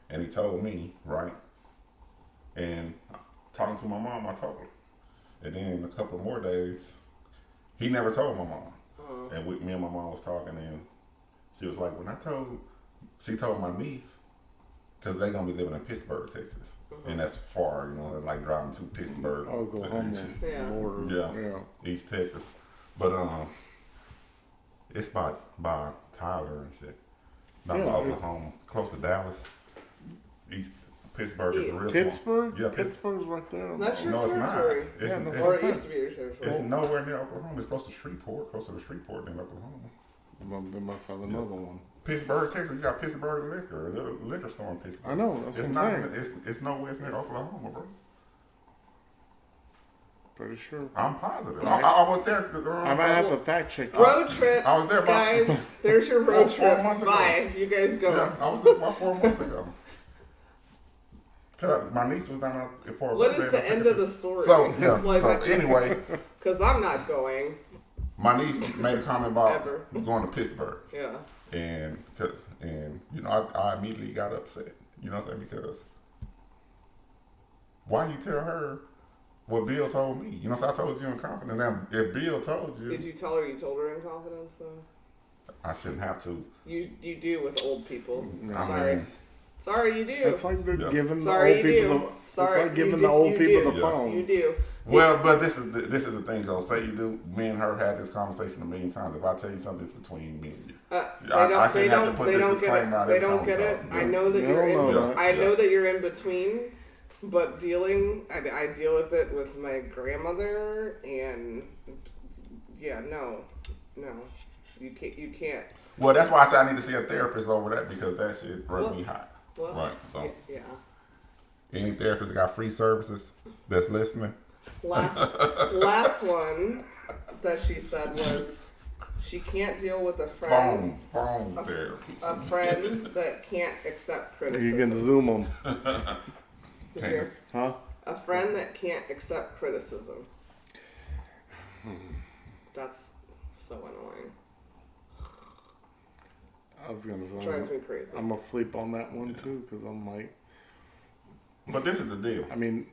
and he told me, right. And talking to my mom, I told her, and then in a couple more days, he never told my mom. And me and my mom was talking, and she was like, she told my niece. Because they're going to be living in Pittsburgh, Texas. And that's far, like driving to Pittsburgh. Oklahoma Yeah. border. Yeah. East Texas. But it's by Tyler and shit. Not Yeah, by it's- Oklahoma. Close to Dallas. East Pittsburgh is East. real small. Pittsburgh. Yeah, Pittsburgh's right there. That's your No, it's not. territory. It's, Yeah, that's it's, Or what it I'm used to be your territory. it's nowhere near Oklahoma. It's close to Shreveport. Closer to Shreveport than Oklahoma. Well, they must have another one. Pittsburgh, Texas, you got Pittsburgh Liquor, a little liquor store in Pittsburgh. I know. That's It's what not. I'm saying. It's nowhere near Oklahoma, bro. Pretty sure. I'm positive. I was there. I might have to fact check. Road trip. I was there about- guys. There's your road Four trip. months ago. Bye. You guys go. Yeah, I was there about 4 months ago. Cause my niece was down there for a What birthday, is and the I took end her of to- the story? So yeah. Like, So anyway, because I'm not going. my niece made a comment about Ever. going to Pittsburgh, Yeah. and I immediately got upset. You know what I'm saying? Because why you tell her what Bill told me? You know, so I told you in confidence. Now, if Bill told Did you tell her you told her in confidence though? I shouldn't have to. You do with old people. I Sorry. mean, Sorry, you do. It's like they're Yeah. giving the Sorry, old you people. do. It's Sorry, like giving you the do- old you people do. the phones. You do. well, but this is the thing though. Say you do. Me and her had this conversation a million times. If I tell you something, it's between me and you. They I don't. shouldn't They have to don't. put They this don't get disclaimer it. out They every don't time get we it. talk. I Yeah. know that They you're don't in. know that. I know Yeah. that you're in between, but dealing. I deal with it with my grandmother, and yeah, no, You can't. Well, that's why I said I need to see a therapist over that because that shit run me hot. Well, Right. So, yeah. any therapist got free services that's listening? Last one that she said was she can't deal with a friend. Phone therapy. A friend that can't accept criticism. You can zoom them. Here. Huh? A friend that can't accept criticism. That's so annoying. I was gonna say. Drives me crazy. I'm gonna sleep on that one too because I'm like. But this is the deal. I mean,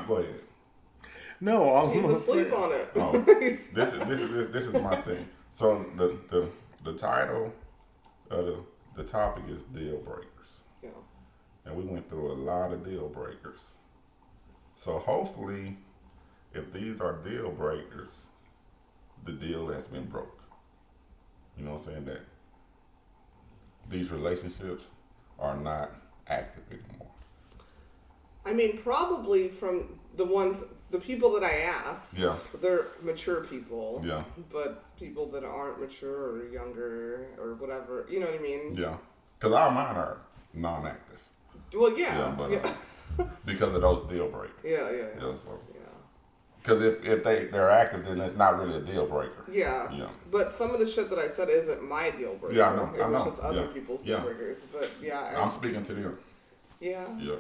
Go ahead. no, I'm He's gonna asleep say. on it. Oh, this is my thing. So the title of the topic is deal breakers, Yeah. and we went through a lot of deal breakers. So hopefully, if these are deal breakers, the deal has been broke. You know what I'm saying? That these relationships are not active anymore. I mean, probably from the people that I asked, Yeah. they're mature people. Yeah. But people that aren't mature or younger or whatever, you know what I mean? Yeah. Because our mine are non-active. Well, yeah. Yeah, but yeah. because of those deal breakers. Yeah. So. Yeah. Because if they're active, then it's not really a deal breaker. Yeah. Yeah. But some of the shit that I said isn't my deal breaker. Yeah, I know. It I was know. just other Yeah. people's deal Yeah. breakers. But yeah. I'm speaking to them. Yeah. Yeah.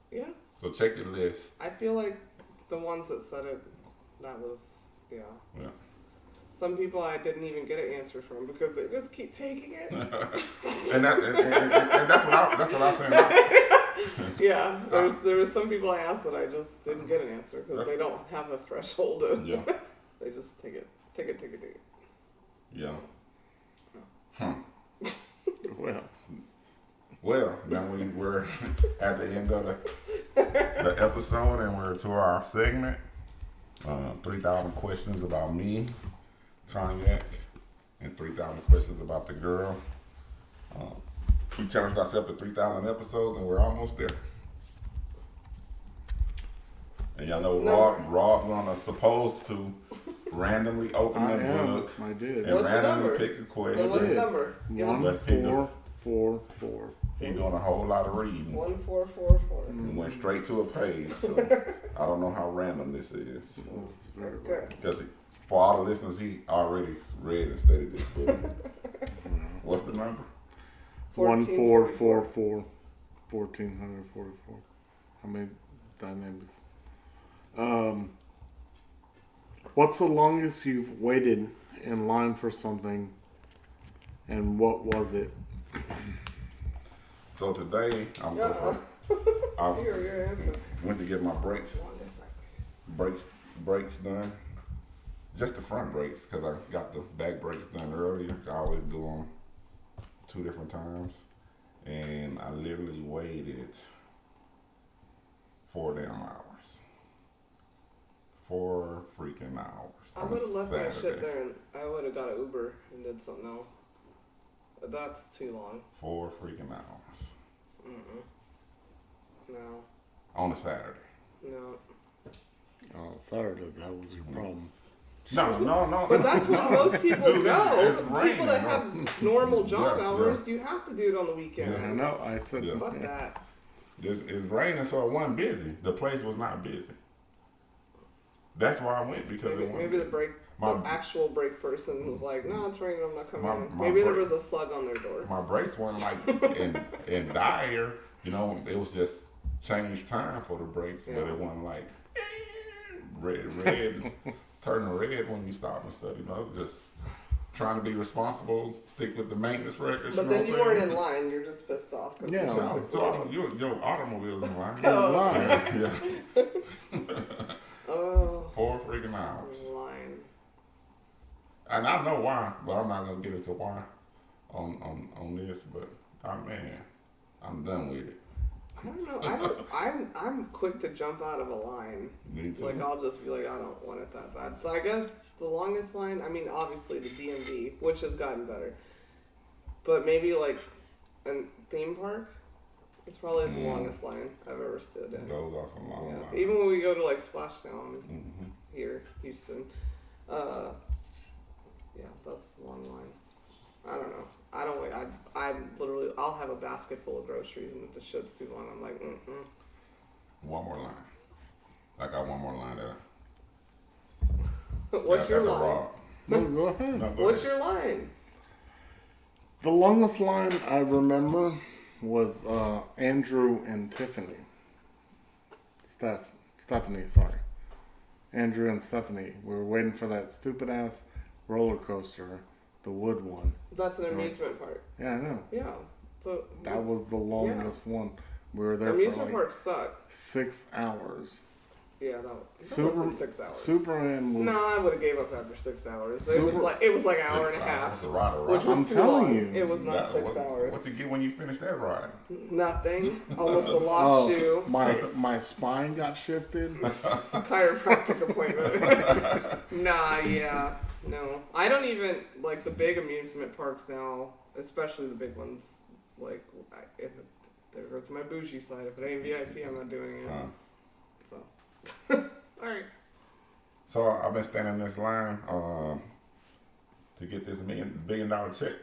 Yeah. So check your list. I feel like the ones that said it, that was, yeah. Yeah. Some people I didn't even get an answer from because they just keep taking it. and that's what I said. Yeah, there were some people I asked that I just didn't get an answer because they don't have a threshold of. Yeah. They just take it. Yeah. Well, Well, now we're at the end of the episode, and we're to our segment. 3,000 questions about me, Cognac, and 3,000 questions about the girl. We challenged ourselves to 3,000 episodes, and we're almost there. And y'all know Rob gonna supposed to randomly open I the am. book I did. and What's the number? randomly pick a question. What's the did. number? Give us 1444. He doing a whole lot of reading. 1444. We went straight to a page, so I don't know how random this is. That's very Good. Because for all the listeners, he already read and studied this book. What's the number? 1444. 1444. How many dynamics? What's the longest you've waited in line for something, and what was it? So today, I Your answer. went to get my brakes done. Just the front brakes, because I got the back brakes done earlier. I always do them 2 different times. And I literally waited 4 damn hours. 4 freaking hours. I on would have left that shit Saturday. there and I would have got an Uber and did something else. But that's too long. 4 freaking hours. No. On a Saturday. No. Oh, Saturday, that was your problem. No. But that's when most people Dude, go. it's People raining, that bro. have normal job Yeah, hours, you have to do it on the weekend. I know. I said, Yeah. Fuck that. It's raining, so it wasn't busy. The place was not busy. That's why I went, because it wasn't Maybe the busy. the actual break person was like, no, it's raining, I'm not coming in. my Maybe there break- was a slug on their door. My brakes weren't like in dire, you know, it was just changed time for the brakes, but Yeah. it wasn't like red, turning red when you stop and stuff, you know, just trying to be responsible, stick with the maintenance records. But you know then what you I'm weren't saying? in line, you're just pissed off. 'cause Yeah. the No, shit so took your automobile's in line. line. Yeah. Oh, 4 freaking hours. line. And I know why, but I'm not gonna get into why on this. But I'm done with it. I don't know. I'm quick to jump out of a line. Me too. Like I'll just be like, I don't want it that bad. So I guess the longest line. I mean, obviously the DMV, which has gotten better. But maybe like a theme park. It's probably the longest line I've ever stood in. Those are some long Yeah. lines. Even when we go to like Splashdown Mhm. here, Houston. Yeah, that's the long line. I don't know. I don't wait. I'm literally, I'll have a basket full of groceries, and if the shit's too long, I'm like, One more line. I got one more line there. What's your got the line? raw. No, go ahead. No, go What's ahead. your line? The longest line I remember was Andrew and Tiffany. Stephanie, sorry. Andrew and Stephanie. We were waiting for that stupid ass roller coaster, the wood one. That's an amusement park. Yeah, I know. Yeah. So That was the longest one. We were there for amusement like parks suck. 6 hours. Yeah, that wasn't 6 hours. Superman was. No, I would have gave up after 6 hours. It Super- was like an hour 6 and a hours. half, The ride which was I'm too telling long. you. It was not 6 hours. What you get when you finish that ride? Nothing. Almost a lost shoe. my spine got shifted. Chiropractic appointment. Nah, yeah. No. I don't even, like, the big amusement parks now, especially the big ones, like, there goes my bougie side. If it ain't VIP, I'm not doing it. So. Sorry. So I've been standing in this line to get this $1 billion check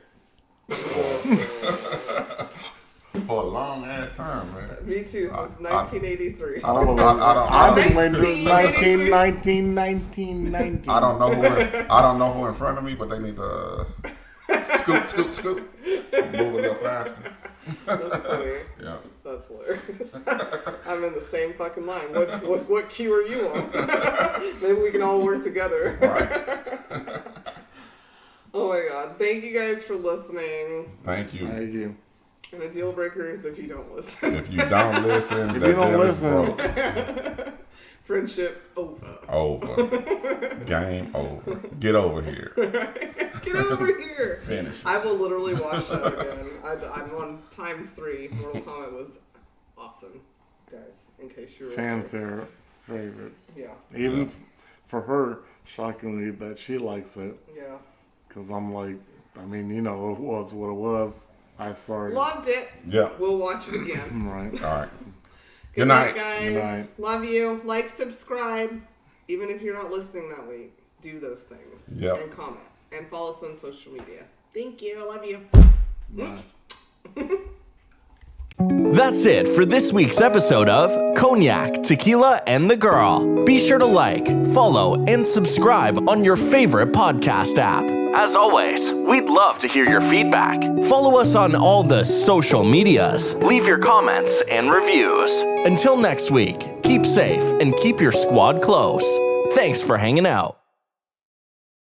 for a long ass time, man. Me too, since 1983. I've been waiting since 1983. 1919. I don't know who in front of me, but they need to scoot, move a little faster. That's funny. Yeah. That's hilarious. I'm in the same fucking line. What queue are you on? Maybe we can all work together. Right. Oh my god. Thank you guys for listening. Thank you. Thank you. And a deal breaker is if you don't listen. If you don't listen, If that you don't deal is listen. broke. Friendship over. Over. Game over. Get over here. Get over here. Finish it. I will literally watch that again. I'm on ×3. Mortal Kombat was awesome, guys. In case you're Fanfare favorite. Yeah. Even for her, shockingly, that she likes it. Yeah. Because I'm like, I mean, you know, it was what it was. I started. Loved it. Yeah. We'll watch it again. Right. All right. Good night, guys. Good night. Love you. Like, subscribe. Even if you're not listening that week, do those things. Yep. And comment. And follow us on social media. Thank you. I love you. Bye. That's it for this week's episode of Cognac, Tequila, and the Girl. Be sure to like, follow, and subscribe on your favorite podcast app. As always, we'd love to hear your feedback. Follow us on all the social medias. Leave your comments and reviews. Until next week, keep safe and keep your squad close. Thanks for hanging out.